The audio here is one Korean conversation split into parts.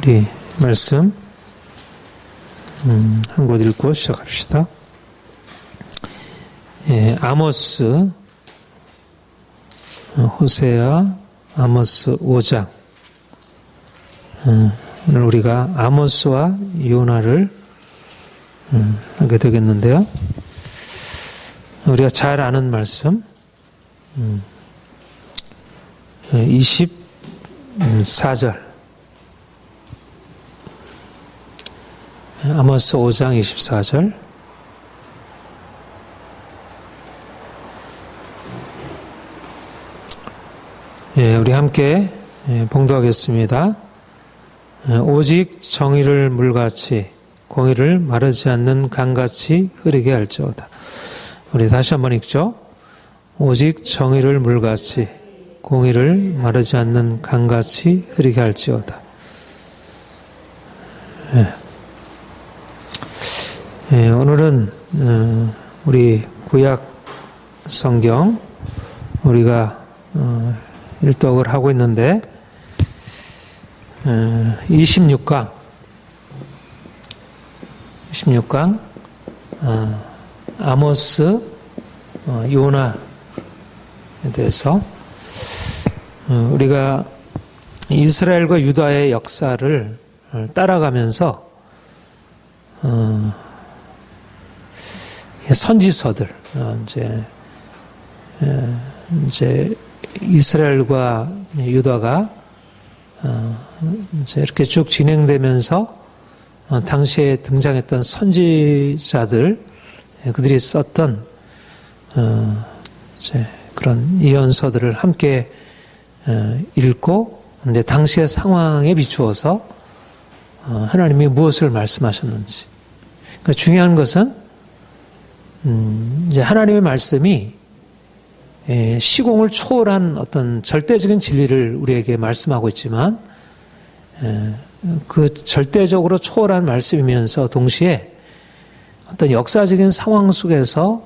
우리 말씀 한 곳 읽고 시작합시다. 아모스, 호세아, 아모스 5장. 오늘 우리가 아모스와 요나를 하게 되겠는데요. 우리가 잘 아는 말씀 24절 아모스 5장 24절 우리 함께 봉독하겠습니다. 오직 정의를 물같이 공의를 마르지 않는 강같이 흐르게 할지어다. 우리 다시 한번 읽죠. 오직 정의를 물같이 공의를 마르지 않는 강같이 흐르게 할지어다. 오늘은 우리 구약 성경 우리가 일독을 하고 있는데 26강 아모스, 요나에 대해서 우리가 이스라엘과 유다의 역사를 따라가면서 선지서들 이제 이스라엘과 유다가 이제 이렇게 쭉 진행되면서 당시에 등장했던 선지자들 그들이 썼던 이제 그런 예언서들을 함께 읽고 근데 당시의 상황에 비추어서 하나님이 무엇을 말씀하셨는지. 그러니까 중요한 것은 이제 하나님의 말씀이 시공을 초월한 어떤 절대적인 진리를 우리에게 말씀하고 있지만 그 절대적으로 초월한 말씀이면서 동시에 어떤 역사적인 상황 속에서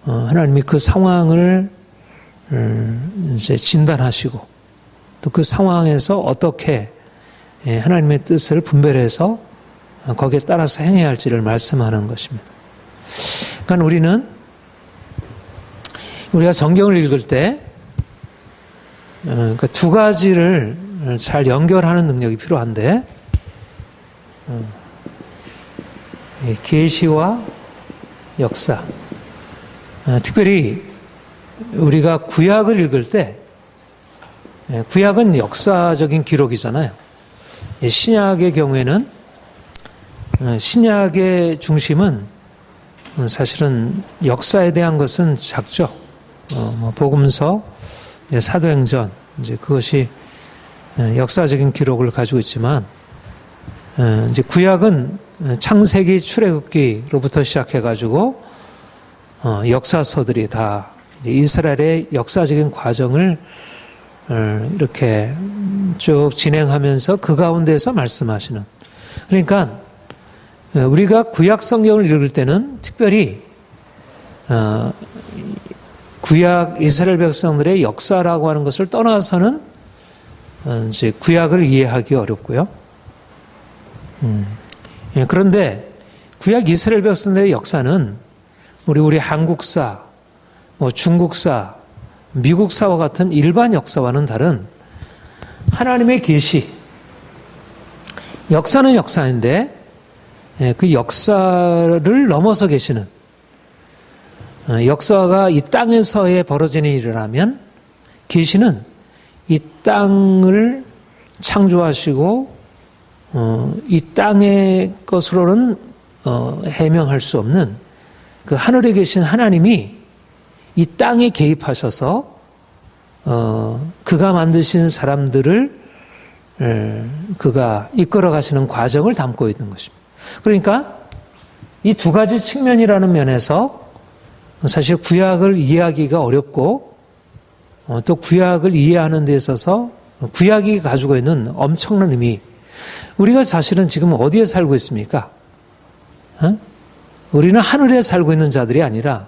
하나님이 그 상황을 이제 진단하시고 또 그 상황에서 어떻게 하나님의 뜻을 분별해서 거기에 따라서 행해야 할지를 말씀하는 것입니다. 그러니까 우리가 성경을 읽을 때 그 두 가지를 잘 연결하는 능력이 필요한데 계시와 역사. 특별히 우리가 구약을 읽을 때 구약은 역사적인 기록이잖아요. 신약의 경우에는 신약의 중심은 사실은 역사에 대한 것은 작죠. 복음서, 사도행전, 이제 그것이 역사적인 기록을 가지고 있지만, 이제 구약은 창세기, 출애굽기로부터 시작해가지고 역사서들이 다 이스라엘의 역사적인 과정을 이렇게 쭉 진행하면서 그 가운데서 말씀하시는. 그러니까 우리가 구약 성경을 읽을 때는 특별히 구약 이스라엘 백성들의 역사라고 하는 것을 떠나서는 이제 구약을 이해하기 어렵고요. 그런데 구약 이스라엘 백성들의 역사는 우리 한국사, 중국사, 미국사와 같은 일반 역사와는 다른 하나님의 계시. 역사는 역사인데 그 역사를 넘어서 계시는 역사가 이 땅에서의 벌어지는 일이라면 계시는 이 땅을 창조하시고 이 땅의 것으로는 해명할 수 없는 그 하늘에 계신 하나님이 이 땅에 개입하셔서 그가 만드신 사람들을 그가 이끌어 가시는 과정을 담고 있는 것입니다. 그러니까 이 두 가지 측면이라는 면에서 사실 구약을 이해하기가 어렵고 또 구약을 이해하는 데 있어서 구약이 가지고 있는 엄청난 의미. 우리가 사실은 지금 어디에 살고 있습니까? 우리는 하늘에 살고 있는 자들이 아니라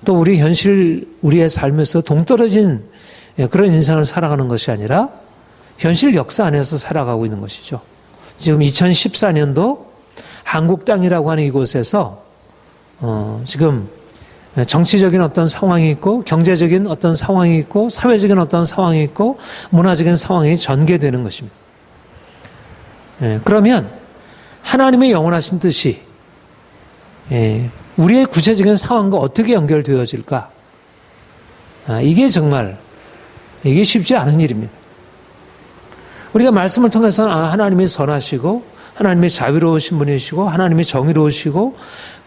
또 우리 현실, 우리의 삶에서 동떨어진 그런 인생을 살아가는 것이 아니라 현실 역사 안에서 살아가고 있는 것이죠. 지금 2014년도 한국 땅이라고 하는 이곳에서 지금 정치적인 어떤 상황이 있고 경제적인 어떤 상황이 있고 사회적인 어떤 상황이 있고 문화적인 상황이 전개되는 것입니다. 그러면 하나님의 영원하신 뜻이 우리의 구체적인 상황과 어떻게 연결되어질까? 이게 정말 이게 쉽지 않은 일입니다. 우리가 말씀을 통해서 하나님이 선하시고 하나님이 자비로우신 분이시고 하나님이 정의로우시고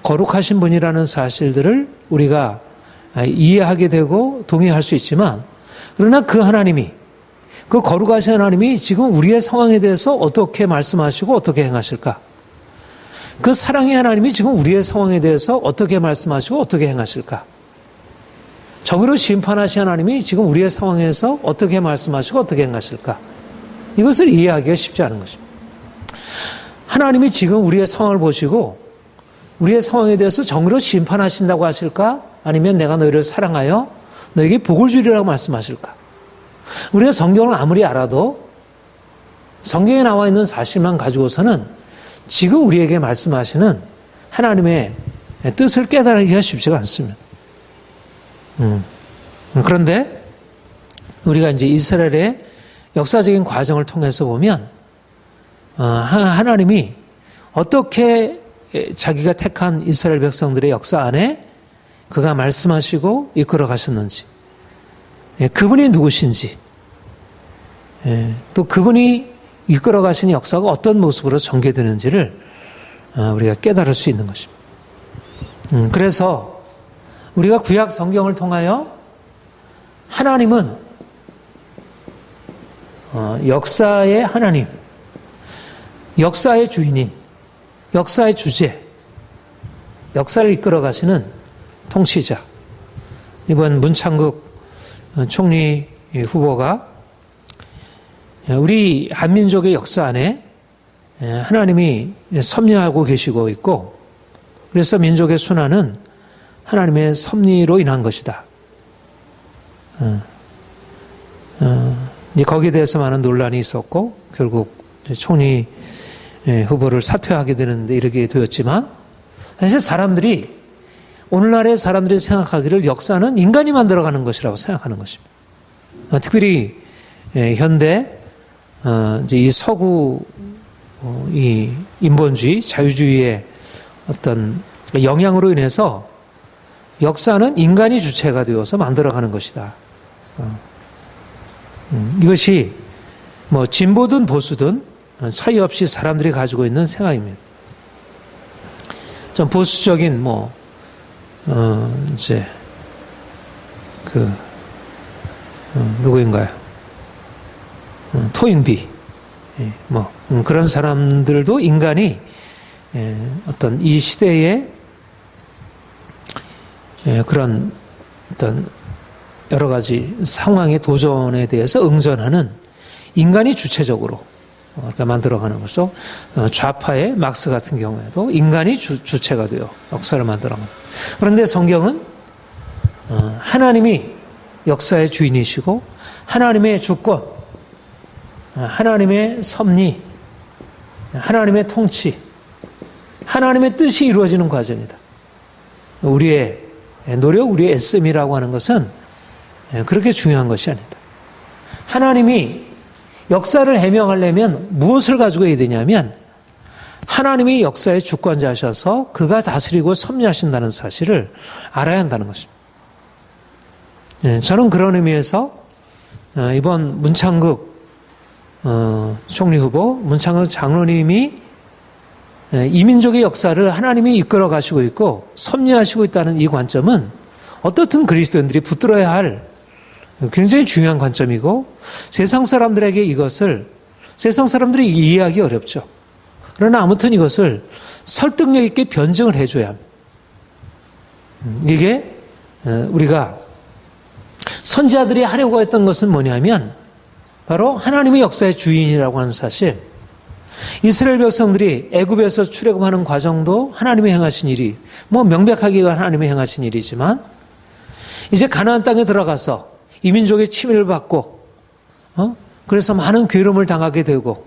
거룩하신 분이라는 사실들을 우리가 이해하게 되고 동의할 수 있지만 그러나 그 하나님이 그 거룩하신 하나님이 지금 우리의 상황에 대해서 어떻게 말씀하시고 어떻게 행하실까? 그 사랑의 하나님이 지금 우리의 상황에 대해서 어떻게 말씀하시고 어떻게 행하실까? 정의로 심판하신 하나님이 지금 우리의 상황에서 어떻게 말씀하시고 어떻게 행하실까? 이것을 이해하기가 쉽지 않은 것입니다. 하나님이 지금 우리의 상황을 보시고 우리의 상황에 대해서 정의로 심판하신다고 하실까? 아니면 내가 너희를 사랑하여 너에게 복을 주리라고 말씀하실까? 우리가 성경을 아무리 알아도 성경에 나와 있는 사실만 가지고서는 지금 우리에게 말씀하시는 하나님의 뜻을 깨달기가 쉽지가 않습니다. 그런데 우리가 이제 이스라엘의 역사적인 과정을 통해서 보면 하나님이 어떻게 자기가 택한 이스라엘 백성들의 역사 안에 그가 말씀하시고 이끌어 가셨는지, 그분이 누구신지, 또 그분이 이끌어 가신 역사가 어떤 모습으로 전개되는지를 우리가 깨달을 수 있는 것입니다. 그래서 우리가 구약 성경을 통하여 하나님은 역사의 하나님, 역사의 주인인, 역사의 주제, 역사를 이끌어 가시는 통치자. 이번 문창극 총리 후보가 우리 한민족의 역사 안에 하나님이 섭리하고 계시고 있고 그래서 민족의 순환은 하나님의 섭리로 인한 것이다. 거기에 대해서 많은 논란이 있었고 결국 총리 후보를 사퇴하게 되는데 이르게 되었지만 사실 사람들이 오늘날의 사람들이 생각하기를 역사는 인간이 만들어가는 것이라고 생각하는 것입니다. 특별히 현대 이제 이 서구 이 인본주의, 자유주의의 어떤 영향으로 인해서 역사는 인간이 주체가 되어서 만들어가는 것이다. 이것이 뭐 진보든 보수든 차이 없이 사람들이 가지고 있는 생각입니다. 좀 보수적인 이제 누구인가요? 토인비 그런 사람들도 인간이 어떤 이 시대의 그런 어떤 여러 가지 상황의 도전에 대해서 응전하는 인간이 주체적으로 그러니까 만들어가는 것이죠. 좌파의 막스 같은 경우에도 인간이 주체가 되어 역사를 만들어가는. 그런데 성경은 하나님이 역사의 주인이시고 하나님의 주권, 하나님의 섭리, 하나님의 통치, 하나님의 뜻이 이루어지는 과정이다. 우리의 노력, 우리의 애씀이라고 하는 것은 그렇게 중요한 것이 아니다. 하나님이 역사를 해명하려면 무엇을 가지고 해야 되냐면 하나님이 역사의 주권자셔서 그가 다스리고 섭리하신다는 사실을 알아야 한다는 것입니다. 저는 그런 의미에서 이번 문창극 총리 후보, 문창극 장로님이 이민족의 역사를 하나님이 이끌어 가시고 있고 섭리하시고 있다는 이 관점은 어떻든 그리스도인들이 붙들어야 할 굉장히 중요한 관점이고 세상 사람들에게 이것을 세상 사람들이 이해하기 어렵죠. 그러나 아무튼 이것을 설득력 있게 변증을 해줘야 합니다. 이게 우리가 선지자들이 하려고 했던 것은 뭐냐면 바로 하나님의 역사의 주인이라고 하는 사실, 이스라엘 백성들이 애굽에서 출애굽하는 과정도 하나님이 행하신 일이 명백하게 하나님이 행하신 일이지만 이제 가나안 땅에 들어가서 이민족의 침해를 받고 그래서 많은 괴로움을 당하게 되고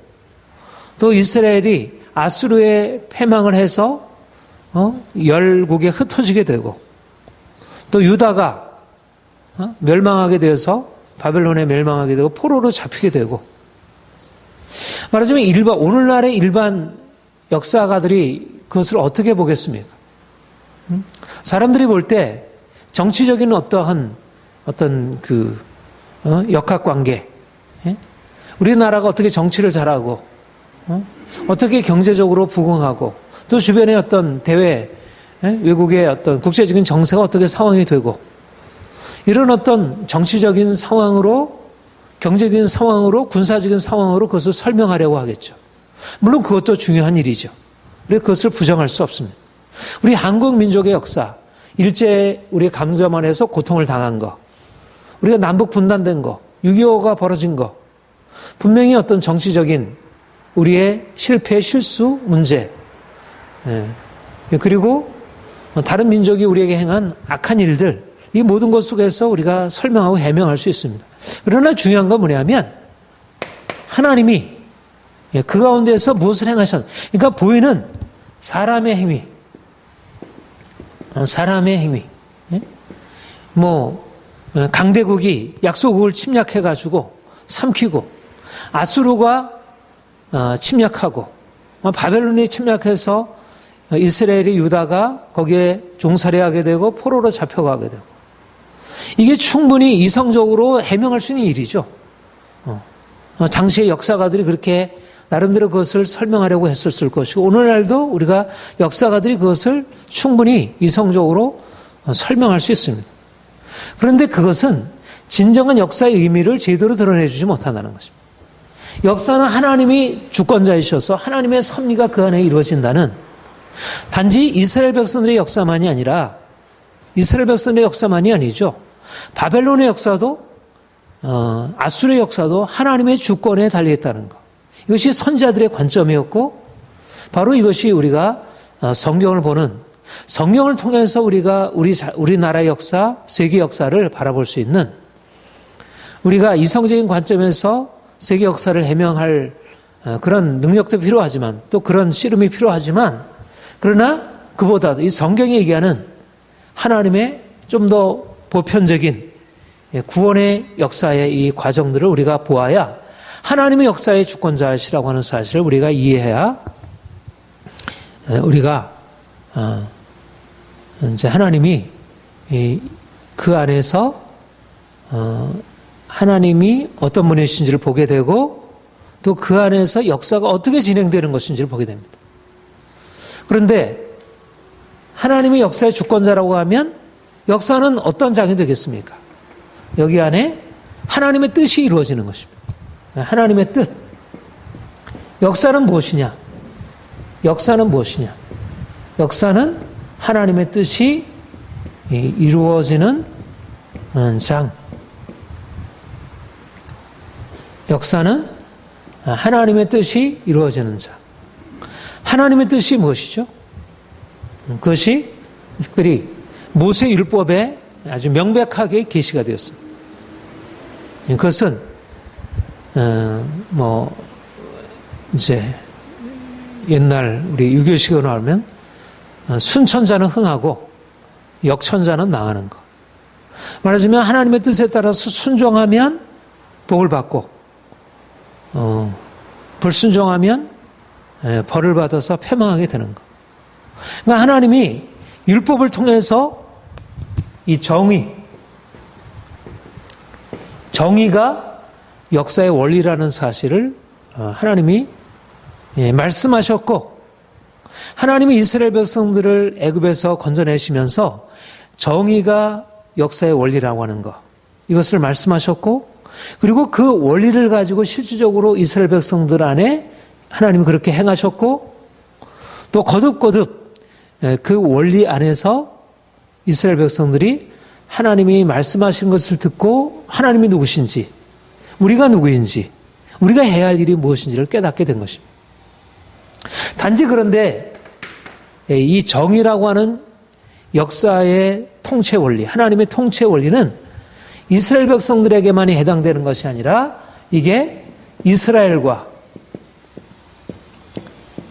또 이스라엘이 아수르에 패망을 해서 열국에 흩어지게 되고 또 유다가 멸망하게 되어서 바벨론에 멸망하게 되고 포로로 잡히게 되고 말하자면 오늘날의 일반 역사가들이 그것을 어떻게 보겠습니까? 사람들이 볼 때 정치적인 어떤 역학관계, 우리나라가 어떻게 정치를 잘하고, 어떻게 경제적으로 부흥하고, 또 주변의 어떤 대외, 외국의 어떤 국제적인 정세가 어떻게 상황이 되고, 이런 어떤 정치적인 상황으로, 경제적인 상황으로, 군사적인 상황으로 그것을 설명하려고 하겠죠. 물론 그것도 중요한 일이죠. 우리가 그것을 부정할 수 없습니다. 우리 한국 민족의 역사, 일제 우리 강점안에서 고통을 당한 거, 우리가 남북 분단된 거, 6.25가 벌어진 거, 분명히 어떤 정치적인 우리의 실패, 실수, 문제, 그리고 다른 민족이 우리에게 행한 악한 일들, 이 모든 것 속에서 우리가 설명하고 해명할 수 있습니다. 그러나 중요한 건 뭐냐면 하나님이 그 가운데서 무엇을 행하셨나. 그러니까 보이는 사람의 행위, 강대국이 약소국을 침략해가지고 삼키고 아수르가 침략하고 바벨론이 침략해서 이스라엘이 유다가 거기에 종살이하게 되고 포로로 잡혀가게 되고 이게 충분히 이성적으로 해명할 수 있는 일이죠. 당시의 역사가들이 그렇게 나름대로 그것을 설명하려고 했었을 것이고 오늘날도 우리가 역사가들이 그것을 충분히 이성적으로 설명할 수 있습니다. 그런데 그것은 진정한 역사의 의미를 제대로 드러내주지 못한다는 것입니다. 역사는 하나님이 주권자이셔서 하나님의 섭리가 그 안에 이루어진다는 단지 이스라엘 백성들의 역사만이 아니라 이스라엘 백성들의 역사만이 아니죠. 바벨론의 역사도 아수르의 역사도 하나님의 주권에 달려있다는 것. 이것이 선지자들의 관점이었고 바로 이것이 우리가 성경을 보는 성경을 통해서 우리가 우리나라의 역사, 세계 역사를 바라볼 수 있는 우리가 이성적인 관점에서 세계 역사를 해명할 그런 능력도 필요하지만 또 그런 씨름이 필요하지만 그러나 그보다 이 성경이 얘기하는 하나님의 좀 더 보편적인 구원의 역사의 이 과정들을 우리가 보아야 하나님의 역사의 주권자시라고 하는 사실을 우리가 이해해야 우리가 이제 하나님이 그 안에서 하나님이 어떤 분이신지를 보게 되고 또 그 안에서 역사가 어떻게 진행되는 것인지를 보게 됩니다. 그런데 하나님의 역사의 주권자라고 하면 역사는 어떤 장이 되겠습니까? 여기 안에 하나님의 뜻이 이루어지는 것입니다. 하나님의 뜻. 역사는 무엇이냐? 역사는 무엇이냐? 역사는 하나님의 뜻이 이루어지는 장. 역사는 하나님의 뜻이 이루어지는 장. 하나님의 뜻이 무엇이죠? 그것이 특별히 모세 율법에 아주 명백하게 계시가 되었습니다. 그것은 이제 옛날 우리 유교식으로 나오면 순천자는 흥하고 역천자는 망하는 것. 말하자면 하나님의 뜻에 따라서 순종하면 복을 받고 불순종하면 벌을 받아서 패망하게 되는 것. 그러니까 하나님이 율법을 통해서 이 정의가 역사의 원리라는 사실을 하나님이 말씀하셨고 하나님이 이스라엘 백성들을 애굽에서 건져내시면서 정의가 역사의 원리라고 하는 것 이것을 말씀하셨고 그리고 그 원리를 가지고 실질적으로 이스라엘 백성들 안에 하나님이 그렇게 행하셨고 또 거듭 그 원리 안에서 이스라엘 백성들이 하나님이 말씀하신 것을 듣고 하나님이 누구신지 우리가 누구인지 우리가 해야 할 일이 무엇인지를 깨닫게 된 것입니다. 단지 그런데 이 정의라고 하는 역사의 통치 원리, 하나님의 통치 원리는 이스라엘 백성들에게만이 해당되는 것이 아니라 이게 이스라엘과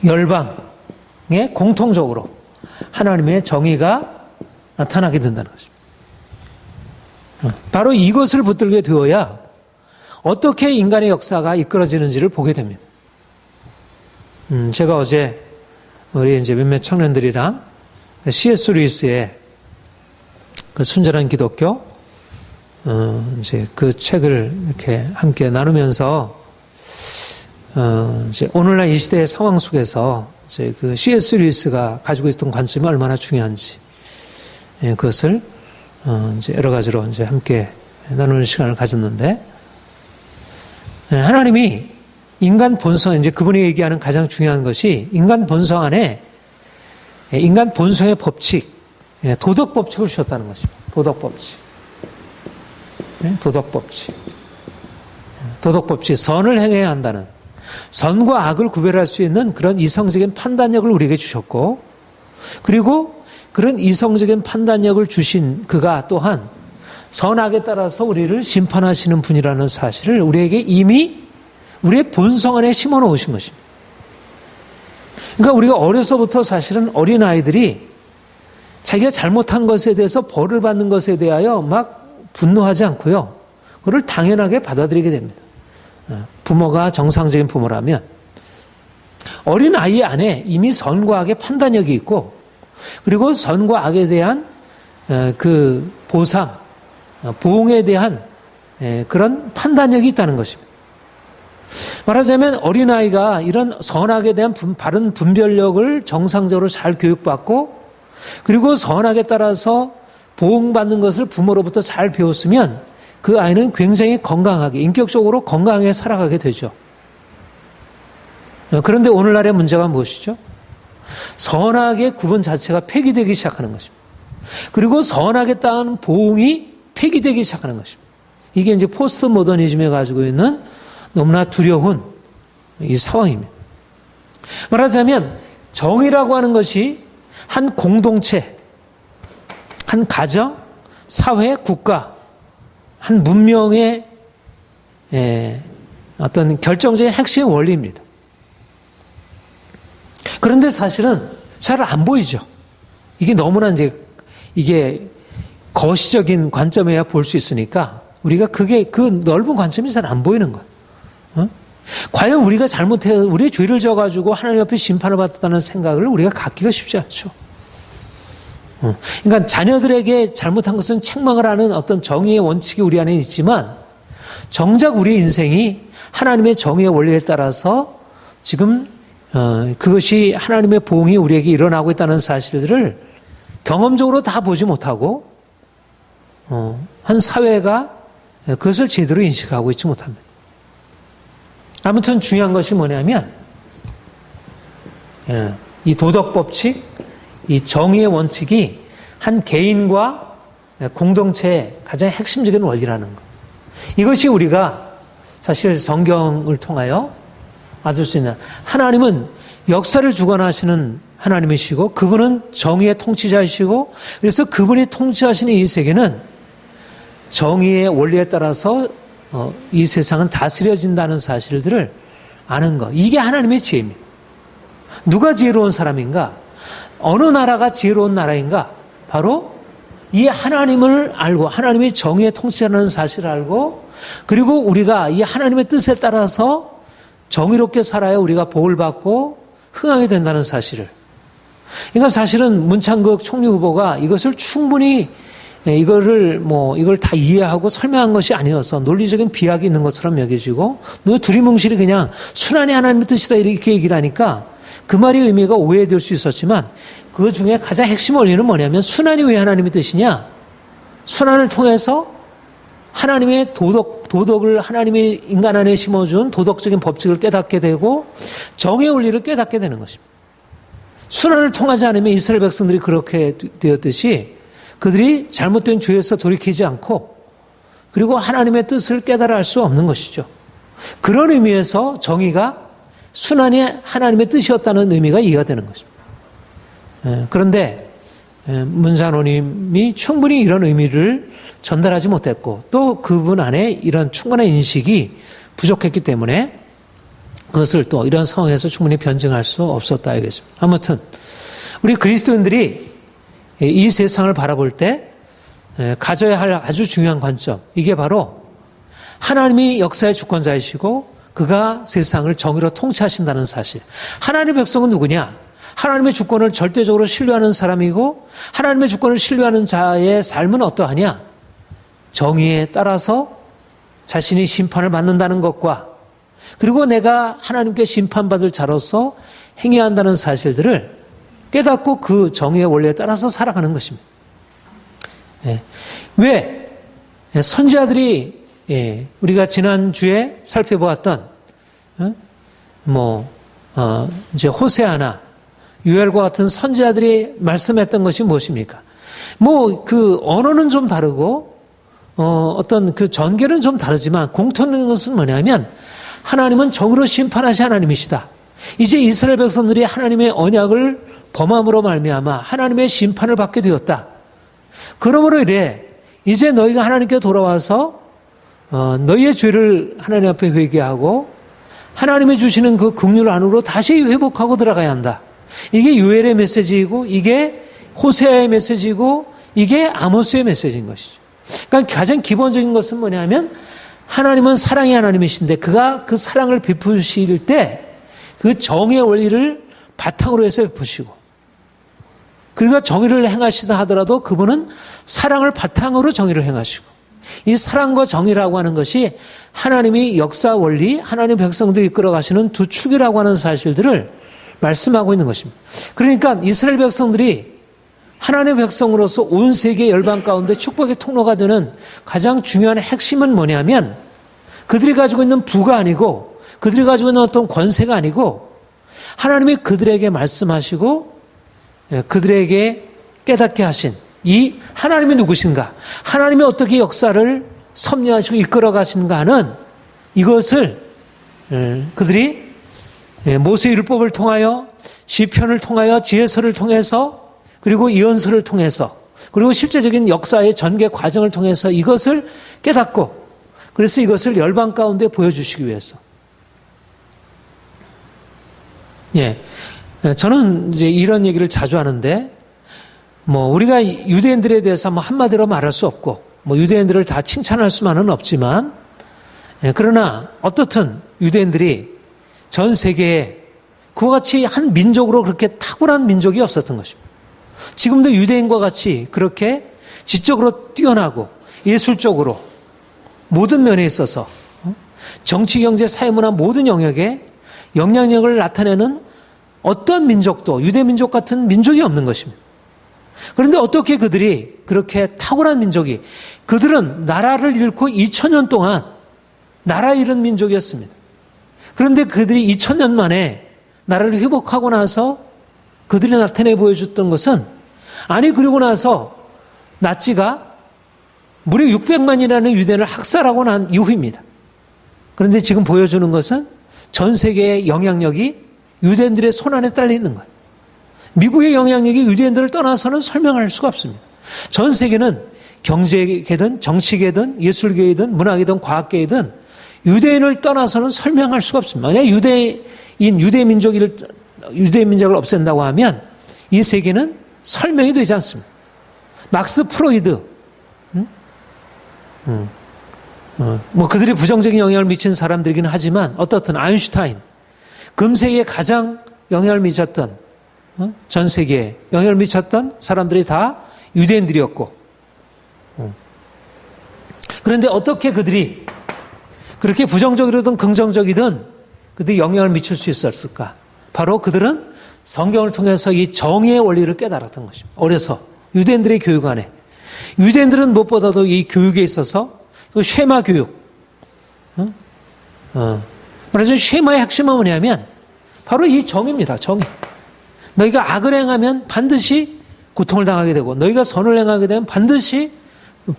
열방에 공통적으로 하나님의 정의가 나타나게 된다는 것입니다. 바로 이것을 붙들게 되어야 어떻게 인간의 역사가 이끌어지는지를 보게 됩니다. 제가 어제 우리 이제 몇몇 청년들이랑 C.S. 루이스의 그 순전한 기독교 이제 그 책을 이렇게 함께 나누면서 이제 오늘날 이 시대의 상황 속에서 이제 그 C.S. 루이스가 가지고 있었던 관점이 얼마나 중요한지 그것을 이제 여러 가지로 이제 함께 나누는 시간을 가졌는데, 하나님이 인간 본성, 이제 그분이 얘기하는 가장 중요한 것이 인간 본성 안에 인간 본성의 법칙, 도덕 법칙을 주셨다는 것입니다. 도덕 법칙. 도덕 법칙. 도덕 법칙. 선을 행해야 한다는, 선과 악을 구별할 수 있는 그런 이성적인 판단력을 우리에게 주셨고, 그리고 그런 이성적인 판단력을 주신 그가 또한 선악에 따라서 우리를 심판하시는 분이라는 사실을 우리에게 이미 우리의 본성 안에 심어 놓으신 것입니다. 그러니까 우리가 어려서부터 사실은 어린아이들이 자기가 잘못한 것에 대해서 벌을 받는 것에 대하여 막 분노하지 않고요, 그걸 당연하게 받아들이게 됩니다. 부모가 정상적인 부모라면 어린아이 안에 이미 선과 악의 판단력이 있고, 그리고 선과 악에 대한 그 보상, 보응에 대한 그런 판단력이 있다는 것입니다. 말하자면 어린아이가 이런 선악에 대한 바른 분별력을 정상적으로 잘 교육받고, 그리고 선악에 따라서 보응받는 것을 부모로부터 잘 배웠으면 그 아이는 굉장히 건강하게, 인격적으로 건강하게 살아가게 되죠. 그런데 오늘날의 문제가 무엇이죠? 선악의 구분 자체가 폐기되기 시작하는 것입니다. 그리고 선악에 따른 보응이 폐기되기 시작하는 것입니다. 이게 이제 포스트 모더니즘에 가지고 있는 너무나 두려운 이 상황입니다. 말하자면 정의라고 하는 것이 한 공동체, 한 가정, 사회, 국가, 한 문명의 어떤 결정적인 핵심 원리입니다. 그런데 사실은 잘 안 보이죠. 이게 너무나 이제 이게 거시적인 관점에야 볼 수 있으니까 우리가 그게 그 넓은 관점이 잘 안 보이는 거예요. 과연 우리가 우리의 죄를 져가지고 하나님 앞에 심판을 받았다는 생각을 우리가 갖기가 쉽지 않죠. 그러니까 자녀들에게 잘못한 것은 책망을 하는 어떤 정의의 원칙이 우리 안에 있지만, 정작 우리 인생이 하나님의 정의의 원리에 따라서 지금 그것이 하나님의 보응이 우리에게 일어나고 있다는 사실들을 경험적으로 다 보지 못하고 한 사회가 그것을 제대로 인식하고 있지 못합니다. 아무튼 중요한 것이 뭐냐면 이 도덕법칙, 이 정의의 원칙이 한 개인과 공동체의 가장 핵심적인 원리라는 것. 이것이 우리가 사실 성경을 통하여 알수 있는, 하나님은 역사를 주관하시는 하나님이시고 그분은 정의의 통치자이시고, 그래서 그분이 통치하시는 이 세계는 정의의 원리에 따라서 이 세상은 다스려진다는 사실들을 아는 것. 이게 하나님의 지혜입니다. 누가 지혜로운 사람인가? 어느 나라가 지혜로운 나라인가? 바로 이 하나님을 알고 하나님의 정의의 통치라는 사실을 알고, 그리고 우리가 이 하나님의 뜻에 따라서 정의롭게 살아야 우리가 복을 받고 흥하게 된다는 사실을. 그러니까 사실은 문창극 총리 후보가 이것을 충분히 이걸 다 이해하고 설명한 것이 아니어서 논리적인 비약이 있는 것처럼 여겨지고, 너 두리뭉실이 그냥 순환이 하나님의 뜻이다 이렇게 얘기를 하니까 그 말의 의미가 오해될 수 있었지만, 그 중에 가장 핵심 원리는 뭐냐면, 순환이 왜 하나님의 뜻이냐? 순환을 통해서 하나님의 도덕을 하나님의 인간 안에 심어준 도덕적인 법칙을 깨닫게 되고 정의 원리를 깨닫게 되는 것입니다. 순환을 통하지 않으면 이스라엘 백성들이 그렇게 되었듯이 그들이 잘못된 죄에서 돌이키지 않고, 그리고 하나님의 뜻을 깨달아 알 수 없는 것이죠. 그런 의미에서 정의가 순환이 하나님의 뜻이었다는 의미가 이해가 되는 것입니다. 그런데 문산호님이 충분히 이런 의미를 전달하지 못했고, 또 그분 안에 이런 충분한 인식이 부족했기 때문에 그것을 또 이런 상황에서 충분히 변증할 수 없었다 이거죠. 아무튼 우리 그리스도인들이 이 세상을 바라볼 때 가져야 할 아주 중요한 관점, 이게 바로 하나님이 역사의 주권자이시고 그가 세상을 정의로 통치하신다는 사실. 하나님의 백성은 누구냐? 하나님의 주권을 절대적으로 신뢰하는 사람이고 하나님의 주권을 신뢰하는 자의 삶은 어떠하냐? 정의에 따라서 자신이 심판을 받는다는 것과 그리고 내가 하나님께 심판받을 자로서 행해야 한다는 사실들을 깨닫고 그 정의의 원리에 따라서 살아가는 것입니다. 왜 선지자들이 우리가 지난주에 살펴보았던 이제 호세아나 유엘과 같은 선지자들이 말씀했던 것이 무엇입니까? 그 언어는 좀 다르고 어떤 그 전개는 좀 다르지만 공통된 것은 뭐냐면 하나님은 정의로 심판하신 하나님이시다. 이제 이스라엘 백성들이 하나님의 언약을 범함으로 말미암아 하나님의 심판을 받게 되었다. 그러므로 이래 이제 너희가 하나님께 돌아와서 너희의 죄를 하나님 앞에 회개하고 하나님이 주시는 그 긍휼 안으로 다시 회복하고 들어가야 한다. 이게 요엘의 메시지이고 이게 호세아의 메시지이고 이게 아모스의 메시지인 것이죠. 그러니까 가장 기본적인 것은 뭐냐면 하나님은 사랑의 하나님이신데 그가 그 사랑을 베푸실 때 그 정의 원리를 바탕으로 해서 베푸시고 그가 정의를 행하시다 하더라도 그분은 사랑을 바탕으로 정의를 행하시고 이 사랑과 정의라고 하는 것이 하나님이 역사 원리, 하나님 백성들 이끌어 가시는 두 축이라고 하는 사실들을 말씀하고 있는 것입니다. 그러니까 이스라엘 백성들이 하나님의 백성으로서 온 세계 열방 가운데 축복의 통로가 되는 가장 중요한 핵심은 뭐냐면 그들이 가지고 있는 부가 아니고 그들이 가지고 있는 어떤 권세가 아니고 하나님이 그들에게 말씀하시고 그들에게 깨닫게 하신 이 하나님이 누구신가, 하나님이 어떻게 역사를 섭리하시고 이끌어 가시는가 하는 이것을 그들이 모세 율법을 통하여 시편을 통하여 지혜서를 통해서 그리고 예언서를 통해서 그리고 실제적인 역사의 전개 과정을 통해서 이것을 깨닫고 그래서 이것을 열방 가운데 보여주시기 위해서 저는 이제 이런 얘기를 자주 하는데 우리가 유대인들에 대해서 한마디로 말할 수 없고 유대인들을 다 칭찬할 수만은 없지만 그러나 어떻든 유대인들이 전 세계에 그와 같이 한 민족으로 그렇게 탁월한 민족이 없었던 것입니다. 지금도 유대인과 같이 그렇게 지적으로 뛰어나고 예술적으로 모든 면에 있어서 정치, 경제, 사회, 문화 모든 영역에 영향력을 나타내는 어떤 민족도 유대 민족 같은 민족이 없는 것입니다. 그런데 어떻게 그들이 그렇게 탁월한 민족이 그들은 나라를 잃고 2000년 동안 나라 잃은 민족이었습니다. 그런데 그들이 2000년 만에 나라를 회복하고 나서 그들이 나타내 보여줬던 것은 그리고 나서 나치가 무려 600만이라는 유대인을 학살하고 난 이후입니다. 그런데 지금 보여주는 것은 전 세계의 영향력이 유대인들의 손안에 딸려 있는 거예요. 미국의 영향력이 유대인들을 떠나서는 설명할 수가 없습니다. 전 세계는 경제계든 정치계든 예술계이든 문화계든 과학계이든 유대인을 떠나서는 설명할 수가 없습니다. 만약 유대 민족을 없앤다고 하면 이 세계는 설명이 되지 않습니다. 막스 프로이드, 그들이 부정적인 영향을 미친 사람들이긴 하지만 어떻든 아인슈타인, 금세기에 가장 영향을 미쳤던 전 세계에 영향을 미쳤던 사람들이 다 유대인들이었고 그런데 어떻게 그들이 그렇게 부정적이든 긍정적이든 그들이 영향을 미칠 수 있었을까? 바로 그들은 성경을 통해서 이 정의의 원리를 깨달았던 것입니다. 어려서 유대인들의 교육 안에 유대인들은 무엇보다도 이 교육에 있어서 그 쉐마 교육 말하자면 쉐마의 핵심은 뭐냐면 바로 이 정의입니다. 정의. 너희가 악을 행하면 반드시 고통을 당하게 되고 너희가 선을 행하게 되면 반드시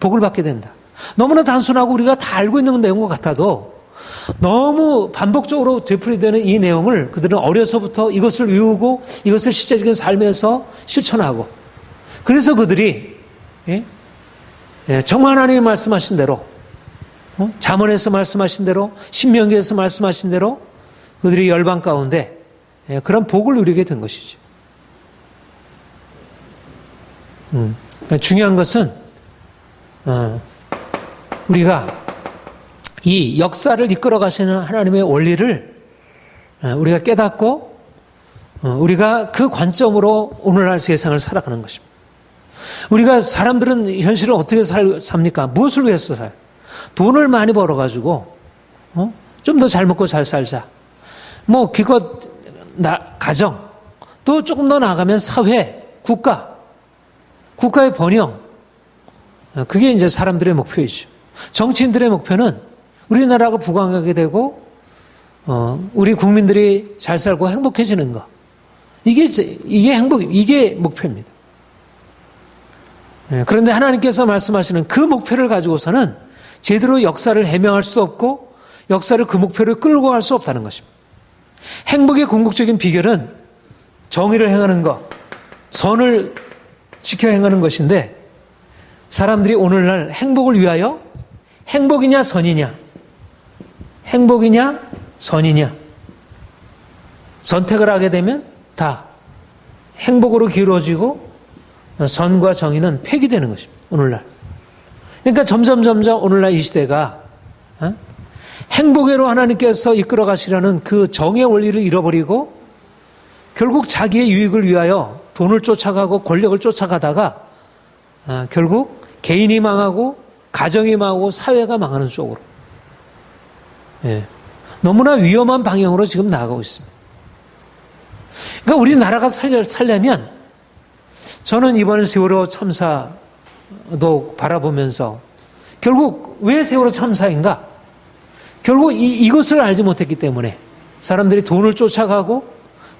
복을 받게 된다. 너무나 단순하고 우리가 다 알고 있는 내용과 같아도 너무 반복적으로 되풀이되는 이 내용을 그들은 어려서부터 이것을 외우고 이것을 실제적인 삶에서 실천하고 그래서 그들이 정말 하나님이 말씀하신 대로 잠언에서 말씀하신 대로 신명기에서 말씀하신 대로 그들이 열방 가운데 그런 복을 누리게 된 것이죠. 그러니까 중요한 것은 우리가 이 역사를 이끌어 가시는 하나님의 원리를 우리가 깨닫고 우리가 그 관점으로 오늘날 세상을 살아가는 것입니다. 우리가 사람들은 현실을 어떻게 삽니까? 무엇을 위해서 살아요? 돈을 많이 벌어가지고 좀 더 잘 먹고 잘 살자. 뭐 기껏 가정, 또 조금 더 나아가면 사회, 국가의 번영. 그게 이제 사람들의 목표이죠. 정치인들의 목표는 우리나라가 부강하게 되고 우리 국민들이 잘 살고 행복해지는 것. 이게 목표입니다. 그런데 하나님께서 말씀하시는 그 목표를 가지고서는 제대로 역사를 해명할 수도 없고 역사를 그 목표를 끌고 갈 수 없다는 것입니다. 행복의 궁극적인 비결은 정의를 행하는 것, 선을 지켜 행하는 것인데 사람들이 오늘날 행복을 위하여 행복이냐 선이냐 선택을 하게 되면 다 행복으로 기울어지고 선과 정의는 폐기되는 것입니다. 오늘날. 그러니까 점점 오늘날 이 시대가 행복으로 하나님께서 이끌어 가시려는 그 정의 원리를 잃어버리고 결국 자기의 유익을 위하여 돈을 쫓아가고 권력을 쫓아가다가 결국 개인이 망하고 가정이 망하고 사회가 망하는 쪽으로 너무나 위험한 방향으로 지금 나아가고 있습니다. 그러니까 우리나라가 살려면 저는 이번 세월호 참사도 바라보면서 결국 왜 세월호 참사인가? 결국 이것을 알지 못했기 때문에 사람들이 돈을 쫓아가고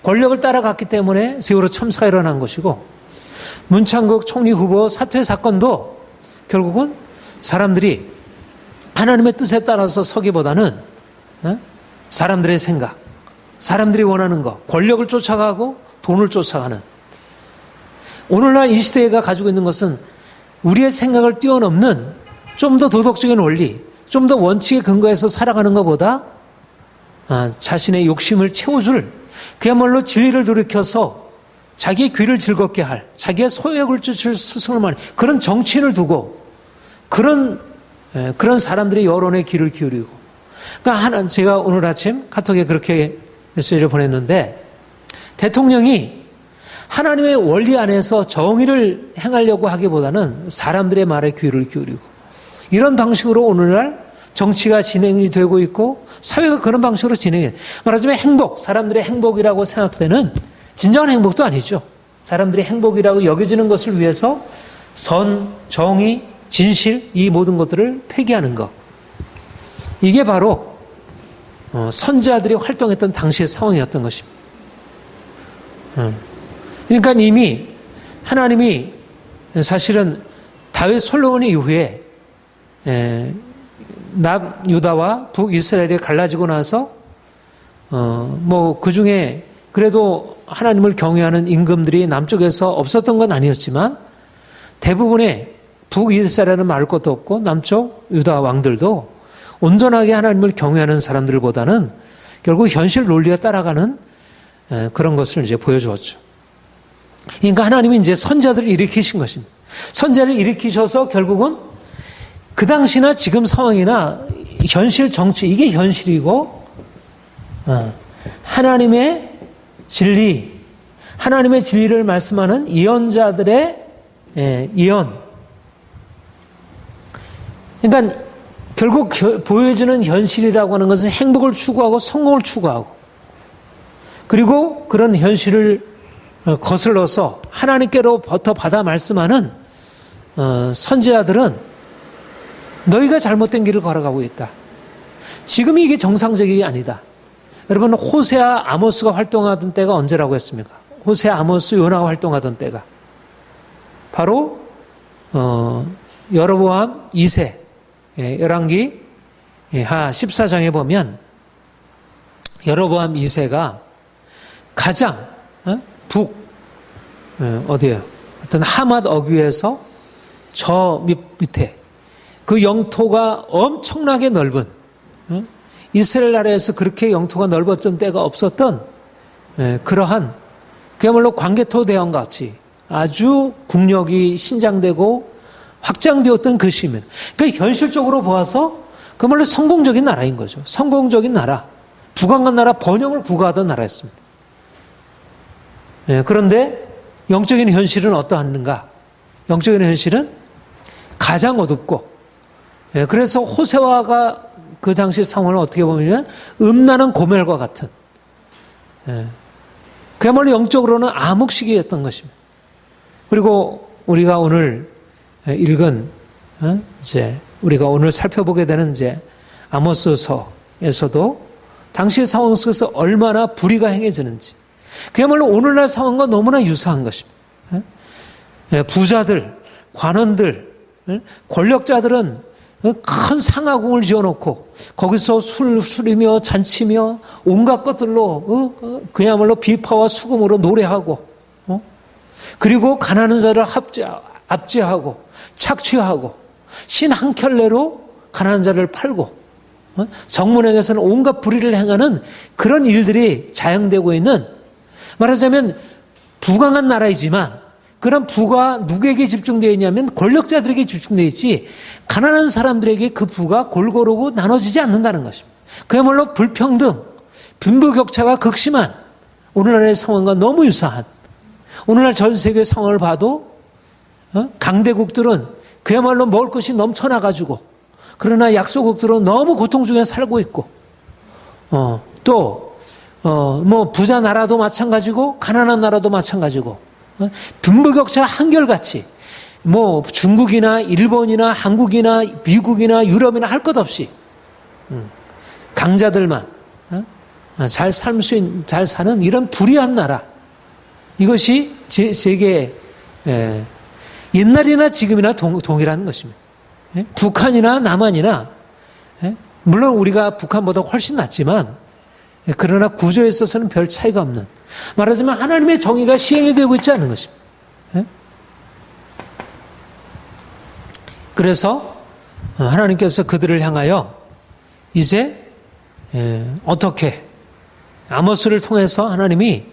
권력을 따라갔기 때문에 세월호 참사가 일어난 것이고 문창극 총리 후보 사퇴 사건도 결국은 사람들이 하나님의 뜻에 따라서 서기보다는 사람들의 생각, 사람들이 원하는 것, 권력을 쫓아가고 돈을 쫓아가는 오늘날 이 시대가 가지고 있는 것은 우리의 생각을 뛰어넘는 좀 더 도덕적인 원리, 좀 더 원칙에 근거해서 살아가는 것보다 자신의 욕심을 채워줄 그야말로 진리를 돌이켜서 자기의 귀를 즐겁게 할, 자기의 소욕을 쫓을 스승을 말하는 그런 정치인을 두고 그런 사람들의 여론에 귀를 기울이고 그러니까 제가 오늘 아침 카톡에 그렇게 메시지를 보냈는데 대통령이 하나님의 원리 안에서 정의를 행하려고 하기보다는 사람들의 말에 귀를 기울이고 이런 방식으로 오늘날 정치가 진행이 되고 있고 사회가 그런 방식으로 진행해. 말하자면 행복, 사람들의 행복이라고 생각되는 진정한 행복도 아니죠. 사람들이 행복이라고 여겨지는 것을 위해서 선, 정의, 진실 이 모든 것들을 폐기하는 것. 이게 바로 선지자들이 활동했던 당시의 상황이었던 것입니다. 그러니까 이미 하나님이 사실은 다윗 솔로몬 이후에 남유다와 북이스라엘이 갈라지고 나서 뭐 그중에 그래도 하나님을 경외하는 임금들이 남쪽에서 없었던 건 아니었지만 대부분의 북이스라엘은 말할 것도 없고 남쪽 유다 왕들도 온전하게 하나님을 경외하는 사람들보다는 결국 현실 논리에 따라가는 그런 것을 이제 보여주었죠. 그러니까 하나님이 이제 선자들을 일으키신 것입니다. 선자를 일으키셔서 결국은 그 당시나 지금 상황이나 현실 정치 이게 현실이고 하나님의 진리, 하나님의 진리를 말씀하는 예언자들의 예언. 그러니까 결국 보여지는 현실이라고 하는 것은 행복을 추구하고 성공을 추구하고 그리고 그런 현실을 거슬러서 하나님께로부터 받아 말씀하는 선지자들은 너희가 잘못된 길을 걸어가고 있다. 지금 이게 정상적이 아니다. 여러분 호세아 아모스가 활동하던 때가 언제라고 했습니까? 호세아 아모스 요나가 활동하던 때가 바로 여로보암 2세 열왕기 하 14장에 보면 여로보암 2세가 가장 어디에요? 어떤 하맛 어귀에서 저 밑에 그 영토가 엄청나게 넓은 이스라엘 나라에서 그렇게 영토가 넓었던 때가 없었던 그러한 그야말로 광개토 대왕 같이 아주 국력이 신장되고 확장되었던 그 시민. 그러니까 현실적으로 보아서 그야말로 성공적인 나라인 거죠. 성공적인 나라, 부강한 나라, 번영을 구가하던 나라였습니다. 그런데 영적인 현실은 어떠한가? 영적인 현실은 가장 어둡고, 그래서 호세아가 그 당시 상황을 어떻게 보면 음란한 고멜과 같은, 그야말로 영적으로는 암흑시기였던 것입니다. 그리고 우리가 오늘 읽은, 이제 우리가 오늘 살펴보게 되는 이제 아모스서에서도 당시 상황 속에서 얼마나 불의가 행해지는지, 그야말로 오늘날 상황과 너무나 유사한 것입니다. 부자들, 관원들, 권력자들은 큰 상하궁을 지어놓고 거기서 술이며 잔치며 온갖 것들로 그야말로 비파와 수금으로 노래하고, 그리고 가난한 자를 압제하고 착취하고 신 한 켤레로 가난한 자를 팔고, 정문행에서는 온갖 불의를 행하는 그런 일들이 자행되고 있는, 말하자면 부강한 나라이지만 그런 부가 누구에게 집중되어 있냐면 권력자들에게 집중되어 있지, 가난한 사람들에게 그 부가 골고루 나눠지지 않는다는 것입니다. 그야말로 불평등, 빈부격차가 극심한 오늘날의 상황과 너무 유사한, 오늘날 전 세계 상황을 봐도 강대국들은 그야말로 먹을 것이 넘쳐나가지고, 그러나 약소국들은 너무 고통 중에 살고 있고, 뭐 부자 나라도 마찬가지고 가난한 나라도 마찬가지고, 빈부격차 한결같이 뭐 중국이나 일본이나 한국이나 미국이나 유럽이나 할 것 없이 강자들만 잘 사는 이런 불의한 나라, 이것이 세계에 옛날이나 지금이나 동일한 것입니다. 북한이나 남한이나, 물론 우리가 북한보다 훨씬 낫지만 그러나 구조에 있어서는 별 차이가 없는, 말하자면 하나님의 정의가 시행이 되고 있지 않는 것입니다. 그래서 하나님께서 그들을 향하여 이제 어떻게, 아모스를 통해서 하나님이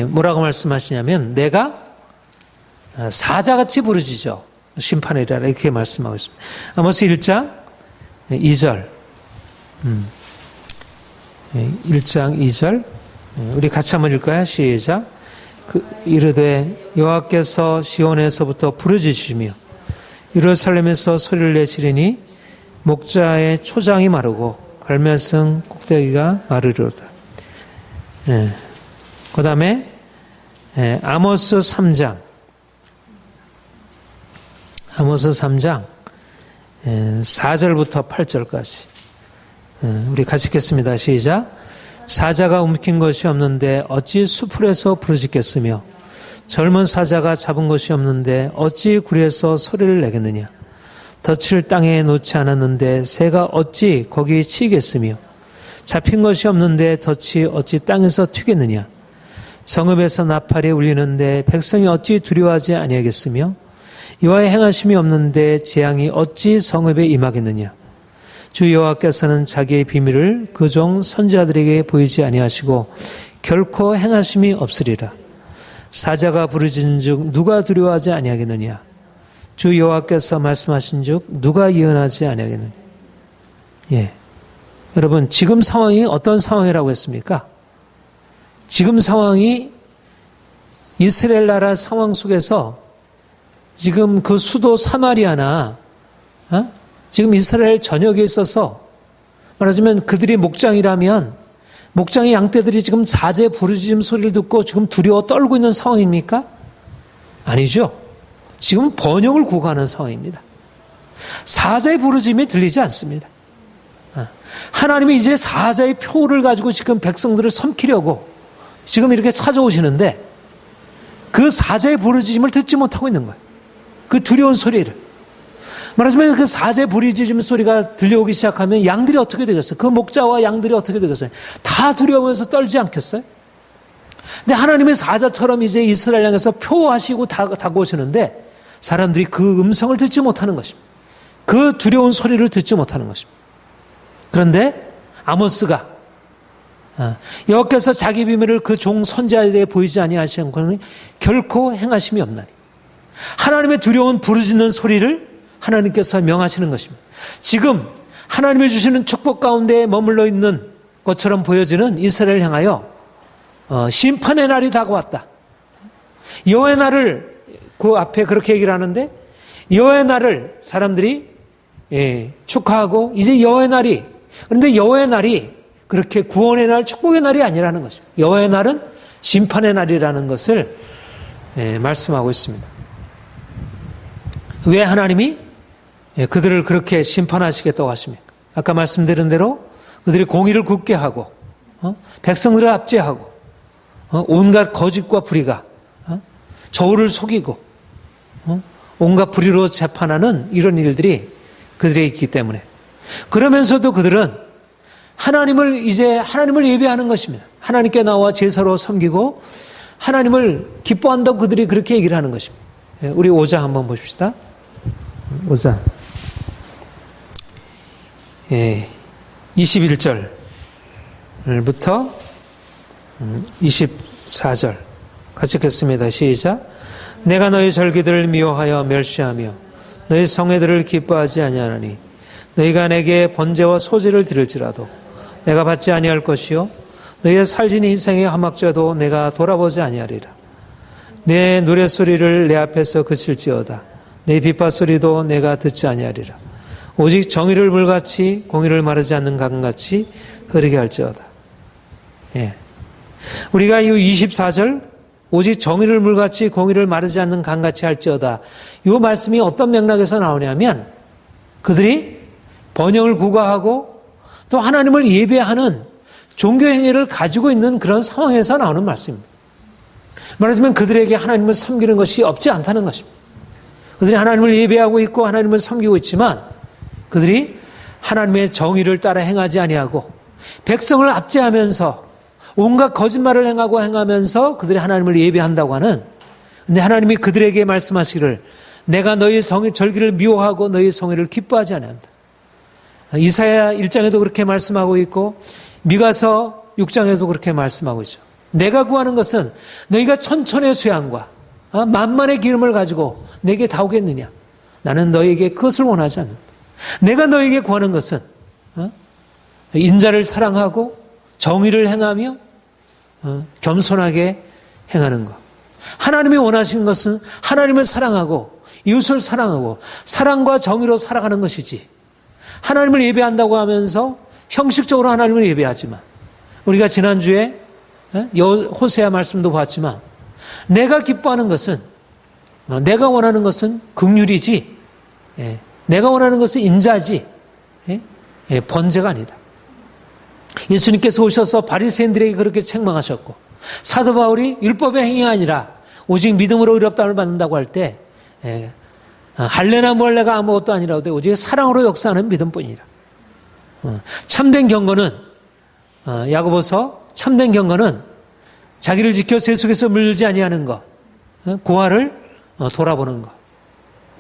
뭐라고 말씀하시냐면, 내가 사자같이 부르짖어 심판이라 이렇게 말씀하고 있습니다. 아모스 1장 2절 1장 2절 우리 같이 한번 읽을까요? 시작. 이르되 여호와께서 시온에서부터 부르짖으시며 예루살렘에서 소리를 내시리니 목자의 초장이 마르고 갈멜성 꼭대기가 마르리로다. 그 다음에 아모스 3장 4절부터 8절까지 우리 같이 읽겠습니다. 시작. 사자가 움킨 것이 없는데 어찌 수풀에서 부르짖겠으며 젊은 사자가 잡은 것이 없는데 어찌 굴에서 소리를 내겠느냐. 덫을 땅에 놓지 않았는데 새가 어찌 거기 치겠으며 잡힌 것이 없는데 덫이 어찌 땅에서 튀겠느냐. 성읍에서 나팔이 울리는데 백성이 어찌 두려워하지 아니하겠으며 여호와의 행하심이 없는데 재앙이 어찌 성읍에 임하겠느냐. 주 여호와께서는 자기의 비밀을 그 종 선지자들에게 보이지 아니하시고 결코 행하심이 없으리라. 사자가 부르짖은즉 누가 두려워하지 아니하겠느냐. 주 여호와께서 말씀하신즉 누가 예언하지 아니하겠느냐. 여러분, 지금 상황이 어떤 상황이라고 했습니까? 지금 상황이 이스라엘 나라 상황 속에서 지금 그 수도 사마리아나 지금 이스라엘 전역에 있어서 말하자면 그들이 목장이라면 목장의 양떼들이 지금 사자의 부르짖음 소리를 듣고 지금 두려워 떨고 있는 상황입니까? 아니죠. 지금 번영을 구가하는 상황입니다. 사자의 부르짖음이 들리지 않습니다. 하나님이 이제 사자의 표를 가지고 지금 백성들을 섬기려고 지금 이렇게 찾아오시는데 그 사자의 부르짖음을 듣지 못하고 있는 거예요. 그 두려운 소리를. 말하자면 그 사자의 부르짖음 소리가 들려오기 시작하면 양들이 어떻게 되겠어요? 그 목자와 양들이 어떻게 되겠어요? 다 두려워해서 떨지 않겠어요? 근데 하나님의 사자처럼 이제 이스라엘 향해서 표하시고 다가오시는데 사람들이 그 음성을 듣지 못하는 것입니다. 그 두려운 소리를 듣지 못하는 것입니다. 그런데 아모스가 여호와께서 자기 비밀을 그 종 선지자에게 보이지 아니하시는 것은 결코 행하심이 없나니. 하나님의 두려운 부르짖는 소리를 하나님께서 명하시는 것입니다. 지금 하나님이 주시는 축복 가운데 머물러 있는 것처럼 보여지는 이스라엘을 향하여 심판의 날이 다가왔다. 여호와의 날을 그 앞에 그렇게 얘기를 하는데, 여호와의 날을 사람들이 축하하고 이제 여호와의 날이, 그런데 여호와의 날이 그렇게 구원의 날, 축복의 날이 아니라는 것입니다. 여호와의 날은 심판의 날이라는 것을 말씀하고 있습니다. 왜 하나님이 그들을 그렇게 심판하시겠다고 하십니까? 아까 말씀드린 대로 그들이 공의를 굳게 하고 백성들을 압제하고 온갖 거짓과 불의가 저울을 속이고 온갖 불의로 재판하는 이런 일들이 그들에 있기 때문에, 그러면서도 그들은 하나님을 예배하는 것입니다. 하나님께 나와 제사로 섬기고 하나님을 기뻐한다고 그들이 그렇게 얘기를 하는 것입니다. 우리 5장 한번 보십시다. 5장 21절부터 24절 같이 읽겠습니다. 시작. 내가 너희 절기들을 미워하여 멸시하며 너희 성회들을 기뻐하지 아니하나니 너희가 내게 번제와 소제를 드릴지라도 내가 받지 아니할 것이요 너희의 살진 희생의 화막제도 내가 돌아보지 아니하리라. 내 노랫소리를 내 앞에서 그칠지어다. 내 빗바소리도 내가 듣지 아니하리라. 오직 정의를 물같이 공의를 마르지 않는 강같이 흐르게 할지어다. 우리가 이 24절 오직 정의를 물같이 공의를 마르지 않는 강같이 할지어다, 이 말씀이 어떤 맥락에서 나오냐면 그들이 번영을 구가하고 또 하나님을 예배하는 종교 행위를 가지고 있는 그런 상황에서 나오는 말씀입니다. 말하자면 그들에게 하나님을 섬기는 것이 없지 않다는 것입니다. 그들이 하나님을 예배하고 있고 하나님을 섬기고 있지만 그들이 하나님의 정의를 따라 행하지 아니하고 백성을 압제하면서 온갖 거짓말을 행하면서 그들이 하나님을 예배한다고 하는, 근데 하나님이 그들에게 말씀하시기를 내가 너희 절기를 미워하고 너희 성회를 기뻐하지 않는다. 이사야 1장에도 그렇게 말씀하고 있고 미가서 6장에도 그렇게 말씀하고 있죠. 내가 구하는 것은 너희가 천천의 수양과 만만의 기름을 가지고 내게 다 오겠느냐. 나는 너희에게 그것을 원하지 않는다. 내가 너희에게 구하는 것은 인자를 사랑하고 정의를 행하며 겸손하게 행하는 것. 하나님이 원하시는 것은 하나님을 사랑하고 이웃을 사랑하고 사랑과 정의로 살아가는 것이지, 하나님을 예배한다고 하면서 형식적으로 하나님을 예배하지만, 우리가 지난주에 호세아 말씀도 봤지만 내가 기뻐하는 것은, 내가 원하는 것은 긍휼이지, 내가 원하는 것은 인자지, 번제가 아니다. 예수님께서 오셔서 바리새인들에게 그렇게 책망하셨고, 사도 바울이 율법의 행위가 아니라 오직 믿음으로 의롭다함을 받는다고 할 때 할례나 무할례가 아무것도 아니라도 오직 사랑으로 역사하는 믿음뿐이라. 참된 경건은, 야고보서 참된 경건은 자기를 지켜 세속에서 물지 아니하는 것, 고아를 돌아보는 것,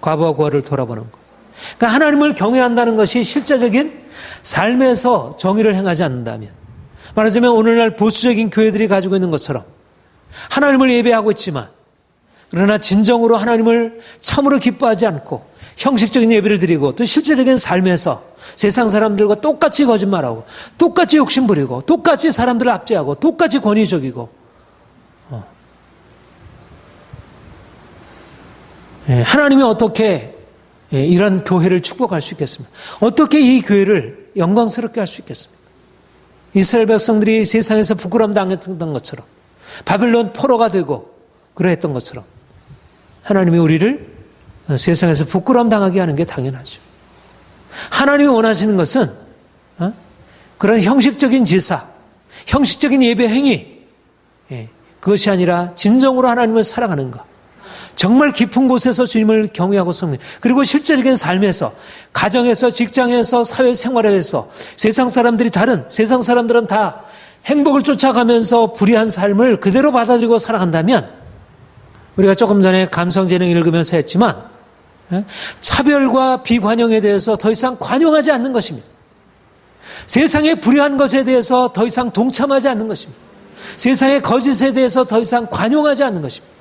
과부와 고아를 돌아보는 것. 그러니까 하나님을 경외한다는 것이 실제적인 삶에서 정의를 행하지 않는다면, 말하자면 오늘날 보수적인 교회들이 가지고 있는 것처럼 하나님을 예배하고 있지만 그러나 진정으로 하나님을 참으로 기뻐하지 않고 형식적인 예배를 드리고 또 실제적인 삶에서 세상 사람들과 똑같이 거짓말하고 똑같이 욕심부리고 똑같이 사람들을 압제하고 똑같이 권위적이고, 하나님이 어떻게 이런 교회를 축복할 수 있겠습니까? 어떻게 이 교회를 영광스럽게 할 수 있겠습니까? 이스라엘 백성들이 세상에서 부끄러움 당했던 것처럼, 바빌론 포로가 되고 그러했던 것처럼 하나님이 우리를 세상에서 부끄러움 당하게 하는 게 당연하죠. 하나님이 원하시는 것은 그런 형식적인 제사, 형식적인 예배 행위, 그것이 아니라 진정으로 하나님을 사랑하는 것, 정말 깊은 곳에서 주님을 경외하고 섬기는, 그리고 실제적인 삶에서, 가정에서, 직장에서, 사회생활에서 세상 사람들은 다 행복을 쫓아가면서 불의한 삶을 그대로 받아들이고 살아간다면, 우리가 조금 전에 감성재능 읽으면서 했지만 차별과 비관용에 대해서 더 이상 관용하지 않는 것입니다. 세상의 불의한 것에 대해서 더 이상 동참하지 않는 것입니다. 세상의 거짓에 대해서 더 이상 관용하지 않는 것입니다.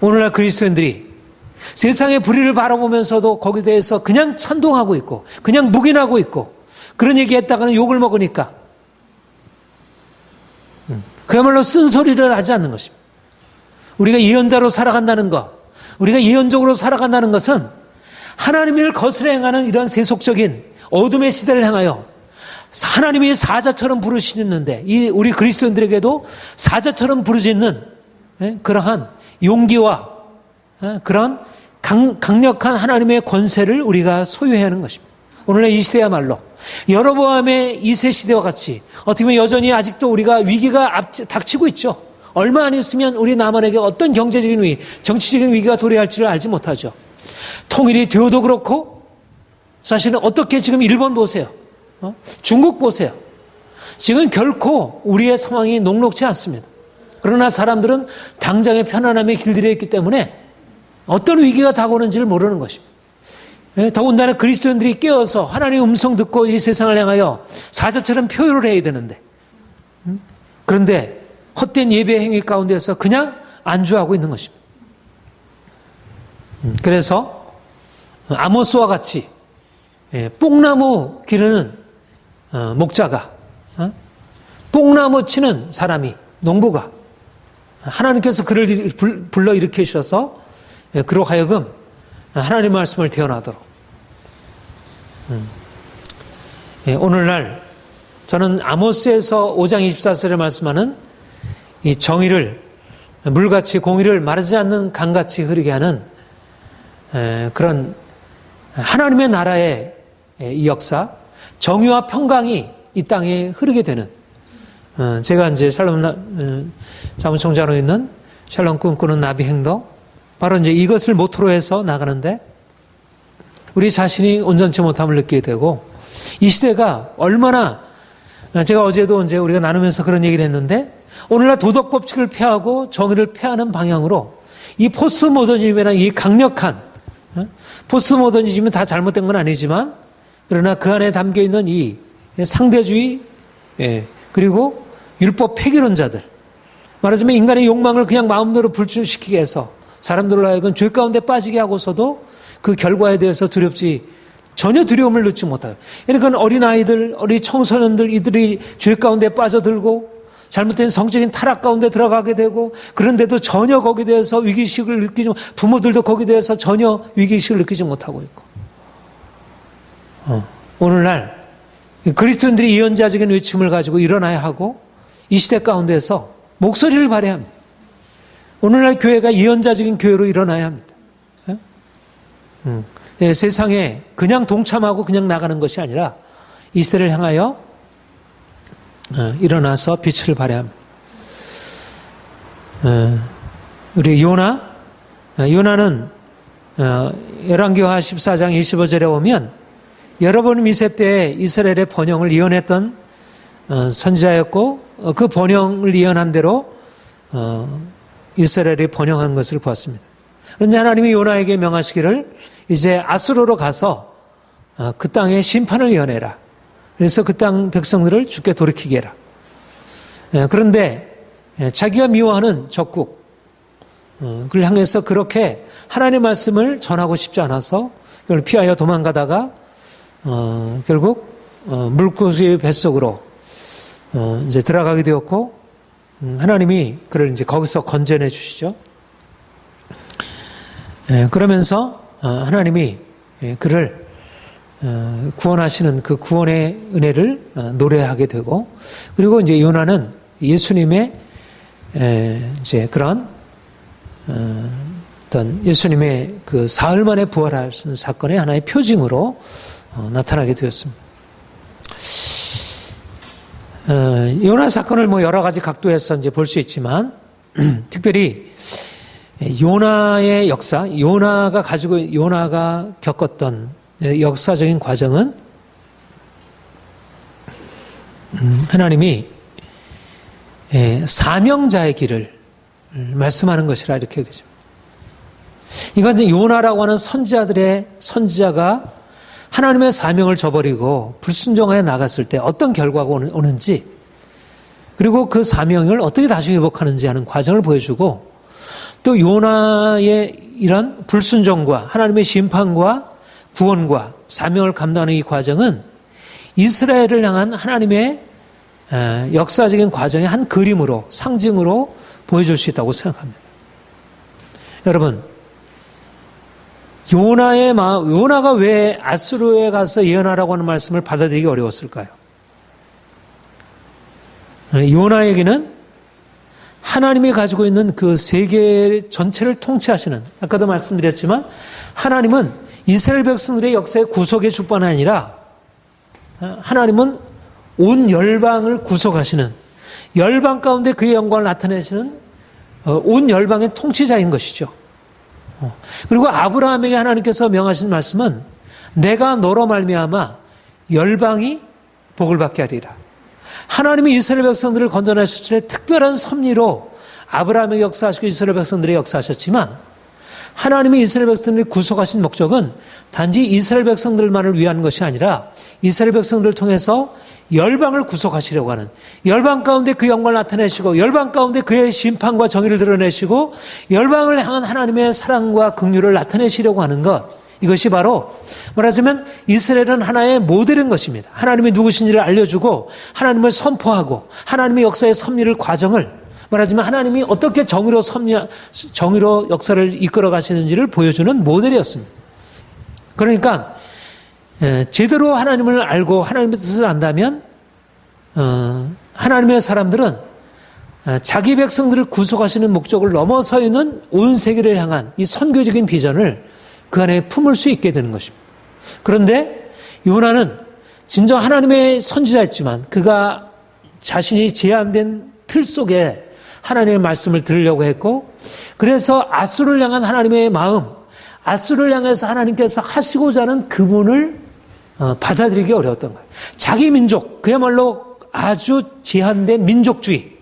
오늘날 그리스도인들이 세상의 불의를 바라보면서도 거기에 대해서 그냥 찬동하고 있고 그냥 묵인하고 있고 그런 얘기했다가는 욕을 먹으니까 그야말로 쓴소리를 하지 않는 것입니다. 우리가 예언자로 살아간다는 것, 우리가 예언적으로 살아간다는 것은 하나님을 거스려 행하는 이런 세속적인 어둠의 시대를 향하여 하나님이 사자처럼 부르시는데 우리 그리스도인들에게도 사자처럼 부르짖는 그러한 용기와 그런 강력한 하나님의 권세를 우리가 소유해야 하는 것입니다. 오늘날 이 시대야말로 여로보암의 이 세 시대와 같이 어떻게 보면 여전히 아직도 우리가 위기가 닥치고 있죠. 얼마 안 있으면 우리 남한에게 어떤 경제적인 위기, 정치적인 위기가 도래할지를 알지 못하죠. 통일이 되어도 그렇고 사실은 어떻게 지금 일본 보세요. 중국 보세요. 지금 결코 우리의 상황이 녹록지 않습니다. 그러나 사람들은 당장의 편안함에 길들여 있기 때문에 어떤 위기가 다가오는지를 모르는 것입니다. 더군다나 그리스도인들이 깨어서 하나님의 음성 듣고 이 세상을 향하여 사자처럼 표현을 해야 되는데 그런데 헛된 예배 행위 가운데서 그냥 안주하고 있는 것입니다. 그래서 아모스와 같이 뽕나무 기르는 목자가 뽕나무 치는 사람이 농부가 하나님께서 그를 불러일으키셔서 그로 하여금 하나님의 말씀을 태어나도록 오늘날 저는 아모스에서 5장 24절에 말씀하는 이 정의를 물같이 공의를 마르지 않는 강같이 흐르게 하는 그런 하나님의 나라의 이 역사, 정의와 평강이 이 땅에 흐르게 되는 제가 이제 샬롬 사무총장으로 있는 샬롬 꿈꾸는 나비 행동 바로 이제 이것을 모토로 해서 나가는데 우리 자신이 온전치 못함을 느끼게 되고 이 시대가 얼마나 제가 어제도 이제 우리가 나누면서 그런 얘기를 했는데 오늘날 도덕 법칙을 폐하고 정의를 폐하는 방향으로 이 포스트모더니즘이라는 이 강력한 포스트모더니즘은 다 잘못된 건 아니지만 그러나 그 안에 담겨 있는 이 상대주의 그리고 율법 폐기론자들 말하자면 인간의 욕망을 그냥 마음대로 불순시키게 해서 사람들로 하여금 죄 가운데 빠지게 하고서도 그 결과에 대해서 전혀 두려움을 느끼지 못해요. 그러니까 어린아이들, 어린 청소년들 이들이 죄 가운데 빠져들고 잘못된 성적인 타락 가운데 들어가게 되고 그런데도 전혀 거기에 대해서 위기의식을 느끼지 부모들도 거기에 대해서 전혀 위기의식을 느끼지 못하고 있고 오늘날 그리스도인들이 예언자적인 외침을 가지고 일어나야 하고 이 시대 가운데서 목소리를 발해야 합니다. 오늘날 교회가 예언자적인 교회로 일어나야 합니다. 세상에 그냥 동참하고 그냥 나가는 것이 아니라 이 시대를 향하여 일어나서 빛을 발해야 합니다. 우리 요나는 열왕기하 14장 25절에 오면 여러분 미세 때에 이스라엘의 번영을 예언했던 선지자였고 그 번영을 예언한 대로 이스라엘이 번영한 것을 보았습니다. 그런데 하나님이 요나에게 명하시기를 이제 아수르로 가서 그 땅에 심판을 예언해라. 그래서 그 땅 백성들을 주께 돌이키게 해라. 그런데 자기가 미워하는 적국 그를 향해서 그렇게 하나님의 말씀을 전하고 싶지 않아서 그걸 피하여 도망가다가 결국 물고기 뱃속으로 이제 들어가게 되었고 하나님이 그를 이제 거기서 건져내 주시죠. 그러면서 하나님이 그를 구원하시는 그 구원의 은혜를 노래하게 되고 그리고 이제 요나는 예수님의 이제 그런 어떤 예수님의 그 사흘 만에 부활하신 사건의 하나의 표징으로 나타나게 되었습니다. 요나 사건을 뭐 여러 가지 각도에서 이제 볼 수 있지만 특별히 요나의 역사, 요나가 겪었던 역사적인 과정은 하나님이 사명자의 길을 말씀하는 것이라 이렇게 얘기합니다. 이건 요나라고 하는 선지자가 하나님의 사명을 저버리고 불순종하여 나갔을 때 어떤 결과가 오는지, 그리고 그 사명을 어떻게 다시 회복하는지 하는 과정을 보여주고, 또 요나의 이런 불순종과 하나님의 심판과 구원과 사명을 감당하는 이 과정은 이스라엘을 향한 하나님의 역사적인 과정의 한 그림으로, 상징으로 보여줄 수 있다고 생각합니다. 여러분, 요나가 왜 아수르에 가서 예언하라고 하는 말씀을 받아들이기 어려웠을까요? 요나에게는 하나님이 가지고 있는 그 세계 전체를 통치하시는, 아까도 말씀드렸지만 하나님은 이스라엘 백성들의 역사의 구속의 주뿐 아니라 하나님은 온 열방을 구속하시는, 열방 가운데 그의 영광을 나타내시는 온 열방의 통치자인 것이죠. 그리고 아브라함에게 하나님께서 명하신 말씀은 내가 너로 말미암아 열방이 복을 받게 하리라. 하나님이 이스라엘 백성들을 건져내셨을 때 특별한 섭리로 아브라함에게 역사하시고 이스라엘 백성들에게 역사하셨지만, 하나님이 이스라엘 백성들을 구속하신 목적은 단지 이스라엘 백성들만을 위한 것이 아니라 이스라엘 백성들을 통해서 열방을 구속하시려고 하는, 열방 가운데 그 영광을 나타내시고 열방 가운데 그의 심판과 정의를 드러내시고 열방을 향한 하나님의 사랑과 긍휼을 나타내시려고 하는 것, 이것이 바로 말하자면 이스라엘은 하나의 모델인 것입니다. 하나님이 누구신지를 알려주고 하나님을 선포하고 하나님의 역사의 섭리를, 과정을, 말하자면 하나님이 어떻게 정의로 역사를 이끌어 가시는지를 보여주는 모델이었습니다. 그러니까 제대로 하나님을 알고 하나님의 뜻을 안다면 하나님의 사람들은 자기 백성들을 구속하시는 목적을 넘어서 있는 온 세계를 향한 이 선교적인 비전을 그 안에 품을 수 있게 되는 것입니다. 그런데 요나는 진정 하나님의 선지자였지만 그가 자신이 제한된 틀 속에 하나님의 말씀을 들으려고 했고, 그래서 아수르를 향한 하나님의 마음, 아수르를 향해서 하나님께서 하시고자 하는 그분을 받아들이기 어려웠던 거예요. 자기 민족, 그야말로 아주 제한된 민족주의,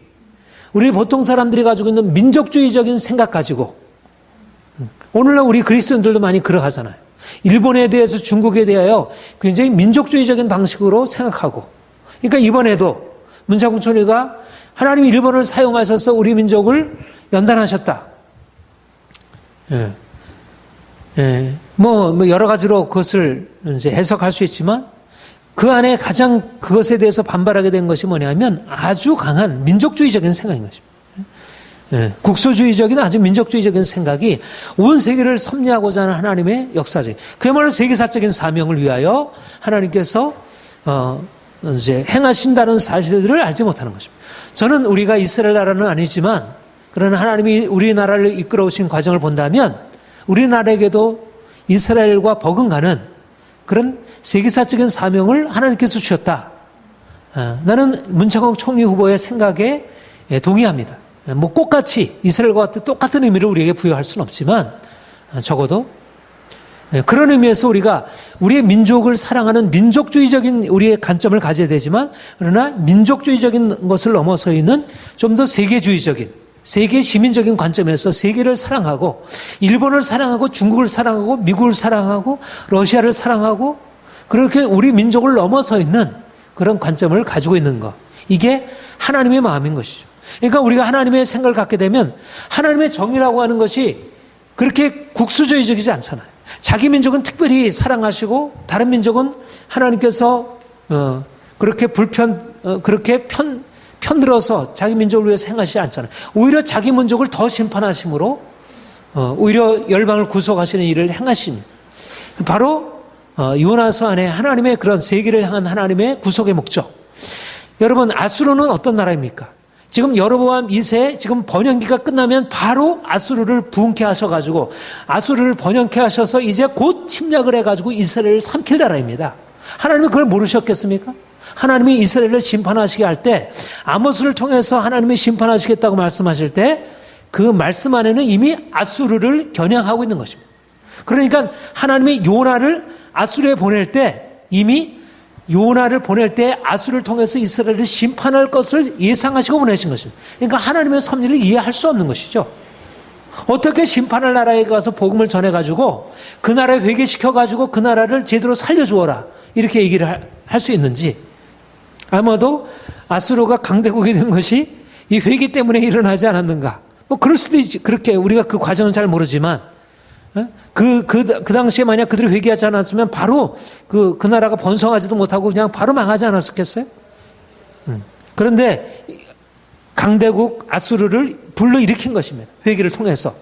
우리 보통 사람들이 가지고 있는 민족주의적인 생각 가지고, 오늘날 우리 그리스도인들도 많이 그러하잖아요. 일본에 대해서, 중국에 대하여 굉장히 민족주의적인 방식으로 생각하고, 그러니까 이번에도 문창군 총리가 하나님이 일본을 사용하셔서 우리 민족을 연단하셨다. 뭐 여러 가지로 그것을 이제 해석할 수 있지만, 그 안에 가장 그것에 대해서 반발하게 된 것이 뭐냐면 아주 강한 민족주의적인 생각인 것입니다. 국소주의적인 아주 민족주의적인 생각이 온 세계를 섭리하고자 하는 하나님의 역사적, 그야말로 세계사적인 사명을 위하여 하나님께서 이제 행하신다는 사실들을 알지 못하는 것입니다. 저는 우리가 이스라엘 나라는 아니지만, 그러나 하나님이 우리나라를 이끌어 오신 과정을 본다면 우리나라에게도 이스라엘과 버금가는 그런 세계사적인 사명을 하나님께서 주셨다. 나는 문창공 총리 후보의 생각에 동의합니다. 뭐 똑같이 이스라엘과 똑같은 의미를 우리에게 부여할 수는 없지만, 적어도 그런 의미에서 우리가 우리의 민족을 사랑하는 민족주의적인 우리의 관점을 가져야 되지만, 그러나 민족주의적인 것을 넘어서 있는 좀 더 세계주의적인, 세계 시민적인 관점에서 세계를 사랑하고, 일본을 사랑하고, 중국을 사랑하고, 미국을 사랑하고, 러시아를 사랑하고, 그렇게 우리 민족을 넘어서 있는 그런 관점을 가지고 있는 것, 이게 하나님의 마음인 것이죠. 그러니까 우리가 하나님의 생각을 갖게 되면 하나님의 정의라고 하는 것이 그렇게 국수주의적이지 않잖아요. 자기 민족은 특별히 사랑하시고 다른 민족은 하나님께서 그렇게 편들어서 자기 민족을 위해서 행하시지 않잖아요. 오히려 자기 민족을 더 심판하심으로 오히려 열방을 구속하시는 일을 행하신, 바로 요나서 안에 하나님의 그런 세계를 향한 하나님의 구속의 목적. 여러분, 아수르는 어떤 나라입니까? 지금 여로보암 2세 지금 번영기가 끝나면 바로 아수르를 부흥케 하셔가지고, 아수르를 번영케 하셔서 이제 곧 침략을 해가지고 이스라엘을 삼킬 나라입니다. 하나님이 그걸 모르셨겠습니까? 하나님이 이스라엘을 심판하시게 할 때, 아모스를 통해서 하나님이 심판하시겠다고 말씀하실 때 그 말씀 안에는 이미 아수르를 겨냥하고 있는 것입니다. 그러니까 하나님이 요나를 아수르에 보낼 때, 이미 요나를 보낼 때 아수르를 통해서 이스라엘을 심판할 것을 예상하시고 보내신 것입니다. 그러니까 하나님의 섭리를 이해할 수 없는 것이죠. 어떻게 심판할 나라에 가서 복음을 전해가지고 그 나라에 회개시켜가지고 그 나라를 제대로 살려주어라 이렇게 얘기를 할 수 있는지, 아마도 아수르가 강대국이 된 것이 이 회개 때문에 일어나지 않았는가. 뭐 그럴 수도 있지. 그렇게 우리가 그 과정은 잘 모르지만 그 당시에 만약 그들이 회개하지 않았으면 바로 그 나라가 번성하지도 못하고 그냥 바로 망하지 않았었겠어요? 그런데 강대국 아수르를 불러일으킨 것입니다. 회개를 통해서.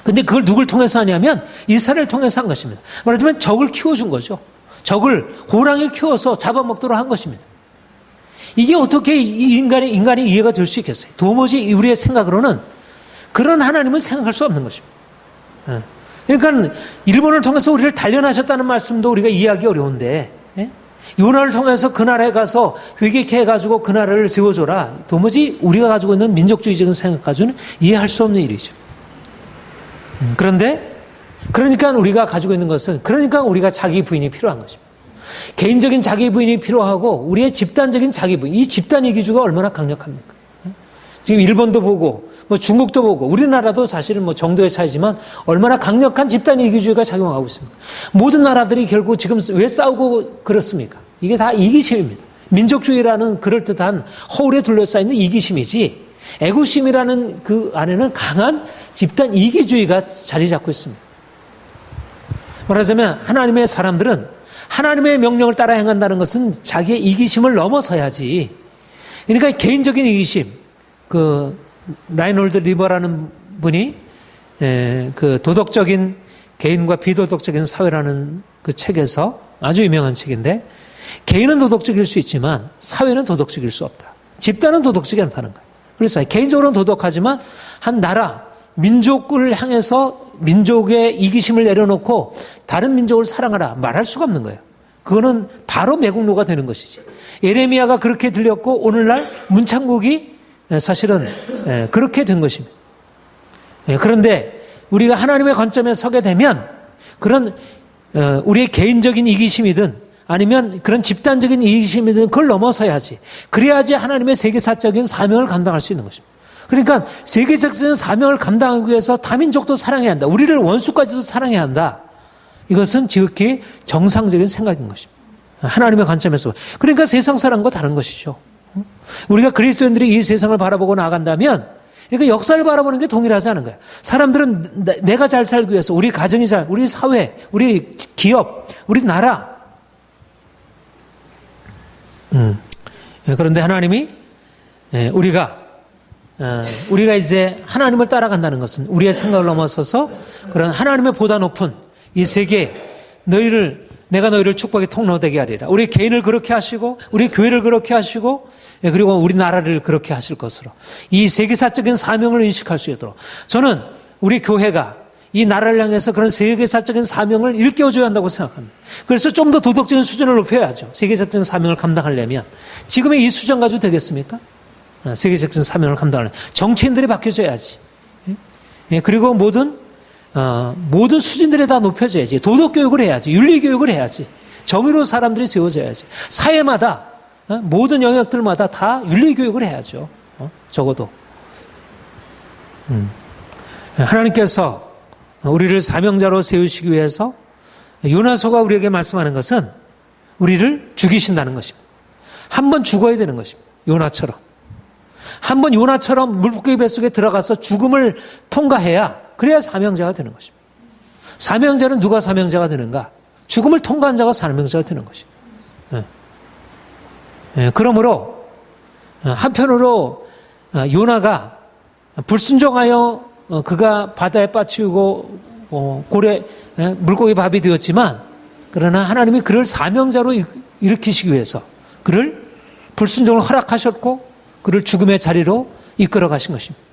근데 그걸 누굴 통해서 하냐면 이스라엘을 통해서 한 것입니다. 말하자면 적을 키워준 거죠. 적을, 호랑이를 키워서 잡아먹도록 한 것입니다. 이게 어떻게 인간의 이해가 될 수 있겠어요? 도무지 우리의 생각으로는 그런 하나님을 생각할 수 없는 것입니다. 그러니까 일본을 통해서 우리를 단련하셨다는 말씀도 우리가 이해하기 어려운데, 요나를 통해서 그 나라에 가서 회개케 해가지고 그 나라를 세워줘라. 도무지 우리가 가지고 있는 민족주의적인 생각 가지고는 이해할 수 없는 일이죠. 그러니까 우리가 가지고 있는 것은, 그러니까 우리가 자기 부인이 필요한 것입니다. 개인적인 자기 부인이 필요하고 우리의 집단적인 자기 부인, 이 집단 이기주의가 얼마나 강력합니까? 지금 일본도 보고 뭐 중국도 보고 우리나라도 사실은 뭐 정도의 차이지만 얼마나 강력한 집단 이기주의가 작용하고 있습니다. 모든 나라들이 결국 지금 왜 싸우고 그렇습니까? 이게 다 이기심입니다. 민족주의라는 그럴듯한 허울에 둘러싸여 있는 이기심이지, 애국심이라는 그 안에는 강한 집단 이기주의가 자리 잡고 있습니다. 말하자면 하나님의 사람들은 하나님의 명령을 따라 행한다는 것은 자기의 이기심을 넘어서야지. 그러니까 개인적인 이기심, 그 라이놀드 리버라는 분이 그 도덕적인 개인과 비도덕적인 사회라는 그 책에서, 아주 유명한 책인데, 개인은 도덕적일 수 있지만 사회는 도덕적일 수 없다. 집단은 도덕적이 않다는 거예요. 그래서 개인적으로는 도덕하지만 한 나라, 민족을 향해서 민족의 이기심을 내려놓고 다른 민족을 사랑하라 말할 수가 없는 거예요. 그거는 바로 매국노가 되는 것이지. 예레미야가 그렇게 들렸고 오늘날 문창국이 사실은 그렇게 된 것입니다. 그런데 우리가 하나님의 관점에 서게 되면 그런 우리의 개인적인 이기심이든 아니면 그런 집단적인 이기심이든 그걸 넘어서야지. 그래야지 하나님의 세계사적인 사명을 감당할 수 있는 것입니다. 그러니까 세계적인 사명을 감당하기 위해서 다민족도 사랑해야 한다. 우리를 원수까지도 사랑해야 한다. 이것은 지극히 정상적인 생각인 것입니다. 하나님의 관점에서. 그러니까 세상 사람과 다른 것이죠. 우리가 그리스도인들이 이 세상을 바라보고 나아간다면, 그러니까 역사를 바라보는 게 동일하지 않은 거예요. 사람들은 내가 잘 살기 위해서, 우리 가정이 잘, 우리 사회, 우리 기업, 우리 나라. 그런데 하나님이 우리가 이제 하나님을 따라간다는 것은 우리의 생각을 넘어서서 그런 하나님의 보다 높은 이 세계에 내가 너희를 축복의 통로 되게 하리라. 우리 개인을 그렇게 하시고 우리 교회를 그렇게 하시고 그리고 우리 나라를 그렇게 하실 것으로 이 세계사적인 사명을 인식할 수 있도록 저는 우리 교회가 이 나라를 향해서 그런 세계사적인 사명을 일깨워줘야 한다고 생각합니다. 그래서 좀 더 도덕적인 수준을 높여야죠. 세계사적인 사명을 감당하려면. 지금의 이 수준 가지고 되겠습니까? 세계적인 사명을 감당하려면. 정치인들이 바뀌어져야지. 그리고 모든 수준들이 다 높여져야지. 도덕교육을 해야지. 윤리교육을 해야지. 정의로 사람들이 세워져야지. 사회마다, 모든 영역들마다 다 윤리교육을 해야죠. 적어도. 하나님께서 우리를 사명자로 세우시기 위해서 요나서가 우리에게 말씀하는 것은 우리를 죽이신다는 것입니다. 한번 죽어야 되는 것입니다. 요나처럼. 한번 요나처럼 물고기 뱃속에 들어가서 죽음을 통과해야 그래야 사명자가 되는 것입니다. 사명자는 누가 사명자가 되는가? 죽음을 통과한 자가 사명자가 되는 것입니다. 그러므로 한편으로 요나가 불순종하여 그가 바다에 빠치우고 고래 물고기 밥이 되었지만 그러나 하나님이 그를 사명자로 일으키시기 위해서 그를 불순종을 허락하셨고 그를 죽음의 자리로 이끌어 가신 것입니다.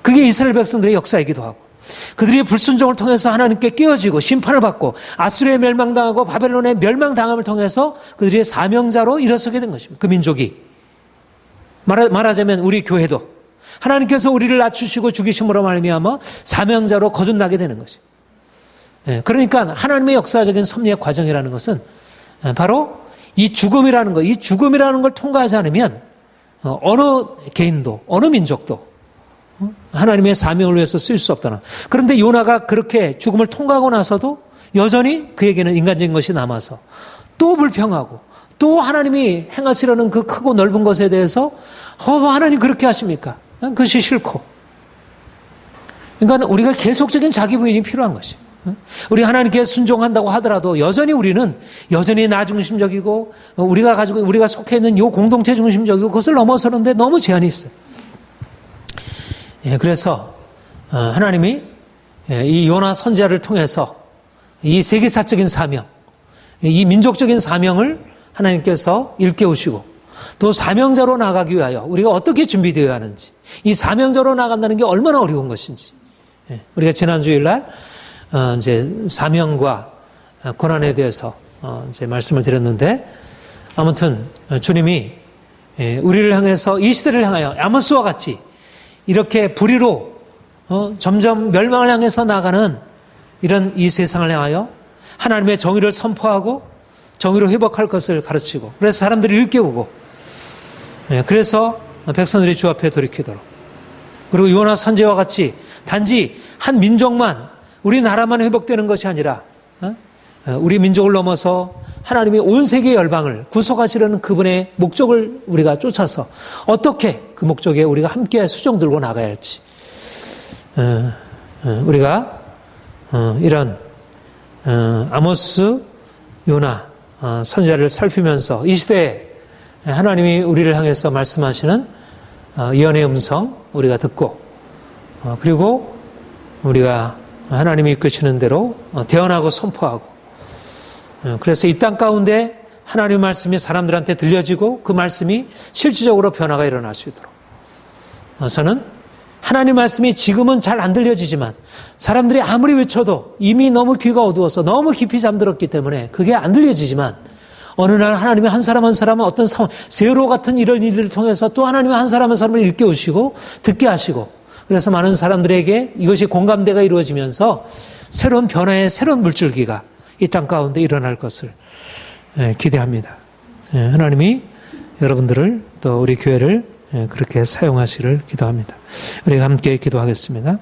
그게 이스라엘 백성들의 역사이기도 하고 그들이 불순종을 통해서 하나님께 깨어지고 심판을 받고 아수르에 멸망당하고 바벨론에 멸망당함을 통해서 그들이 사명자로 일어서게 된 것입니다. 그 민족이. 말하자면 우리 교회도 하나님께서 우리를 낮추시고 죽이심으로 말미암아 사명자로 거듭나게 되는 것입니다. 그러니까 하나님의 역사적인 섭리의 과정이라는 것은 바로 이 죽음이라는 걸 통과하지 않으면 어느 개인도 어느 민족도 하나님의 사명을 위해서 쓸 수 없다는. 그런데 요나가 그렇게 죽음을 통과하고 나서도 여전히 그에게는 인간적인 것이 남아서 또 불평하고 또 하나님이 행하시려는 그 크고 넓은 것에 대해서 하나님 그렇게 하십니까? 그것이 싫고. 그러니까 우리가 계속적인 자기 부인이 필요한 것이. 우리 하나님께 순종한다고 하더라도 여전히 우리는 여전히 나 중심적이고 우리가 속해 있는 이 공동체 중심적이고 그것을 넘어서는데 너무 제한이 있어요. 그래서 하나님이 이 요나 선지자를 통해서 이 세계사적인 사명, 이 민족적인 사명을 하나님께서 일깨우시고 또 사명자로 나가기 위하여 우리가 어떻게 준비되어야 하는지, 이 사명자로 나간다는 게 얼마나 어려운 것인지, 우리가 지난 주일날 이제 사명과 고난에 대해서 이제 말씀을 드렸는데, 아무튼 주님이 우리를 향해서 이 시대를 향하여 아모스와 같이 이렇게 불의로 점점 멸망을 향해서 나가는 이런 이 세상을 향하여 하나님의 정의를 선포하고 정의로 회복할 것을 가르치고, 그래서 사람들을 일깨우고, 그래서 백성들이 주 앞에 돌이키도록, 그리고 요나 선지자와 같이 단지 한 민족만, 우리나라만 회복되는 것이 아니라 우리 민족을 넘어서 하나님이 온 세계 열방을 구속하시려는 그분의 목적을 우리가 쫓아서 어떻게 그 목적에 우리가 함께 수종 들고 나가야 할지, 우리가 이런 아모스, 요나 선지자를 살피면서 이 시대에 하나님이 우리를 향해서 말씀하시는 예언의 음성 우리가 듣고, 그리고 우리가 하나님이 이끄시는 대로 대언하고 선포하고, 그래서 이 땅 가운데 하나님의 말씀이 사람들한테 들려지고 그 말씀이 실질적으로 변화가 일어날 수 있도록, 저는 하나님 말씀이 지금은 잘 안 들려지지만 사람들이 아무리 외쳐도 이미 너무 귀가 어두워서 너무 깊이 잠들었기 때문에 그게 안 들려지지만, 어느 날 하나님이 한 사람 한 사람은 어떤 상황, 세로 같은 이런 일들을 통해서 또 하나님이 한 사람 한 사람을 일깨우시고 듣게 하시고, 그래서 많은 사람들에게 이것이 공감대가 이루어지면서 새로운 변화의 새로운 물줄기가 이 땅 가운데 일어날 것을 기대합니다. 하나님이 여러분들을 또 우리 교회를 그렇게 사용하시를 기도합니다. 우리가 함께 기도하겠습니다.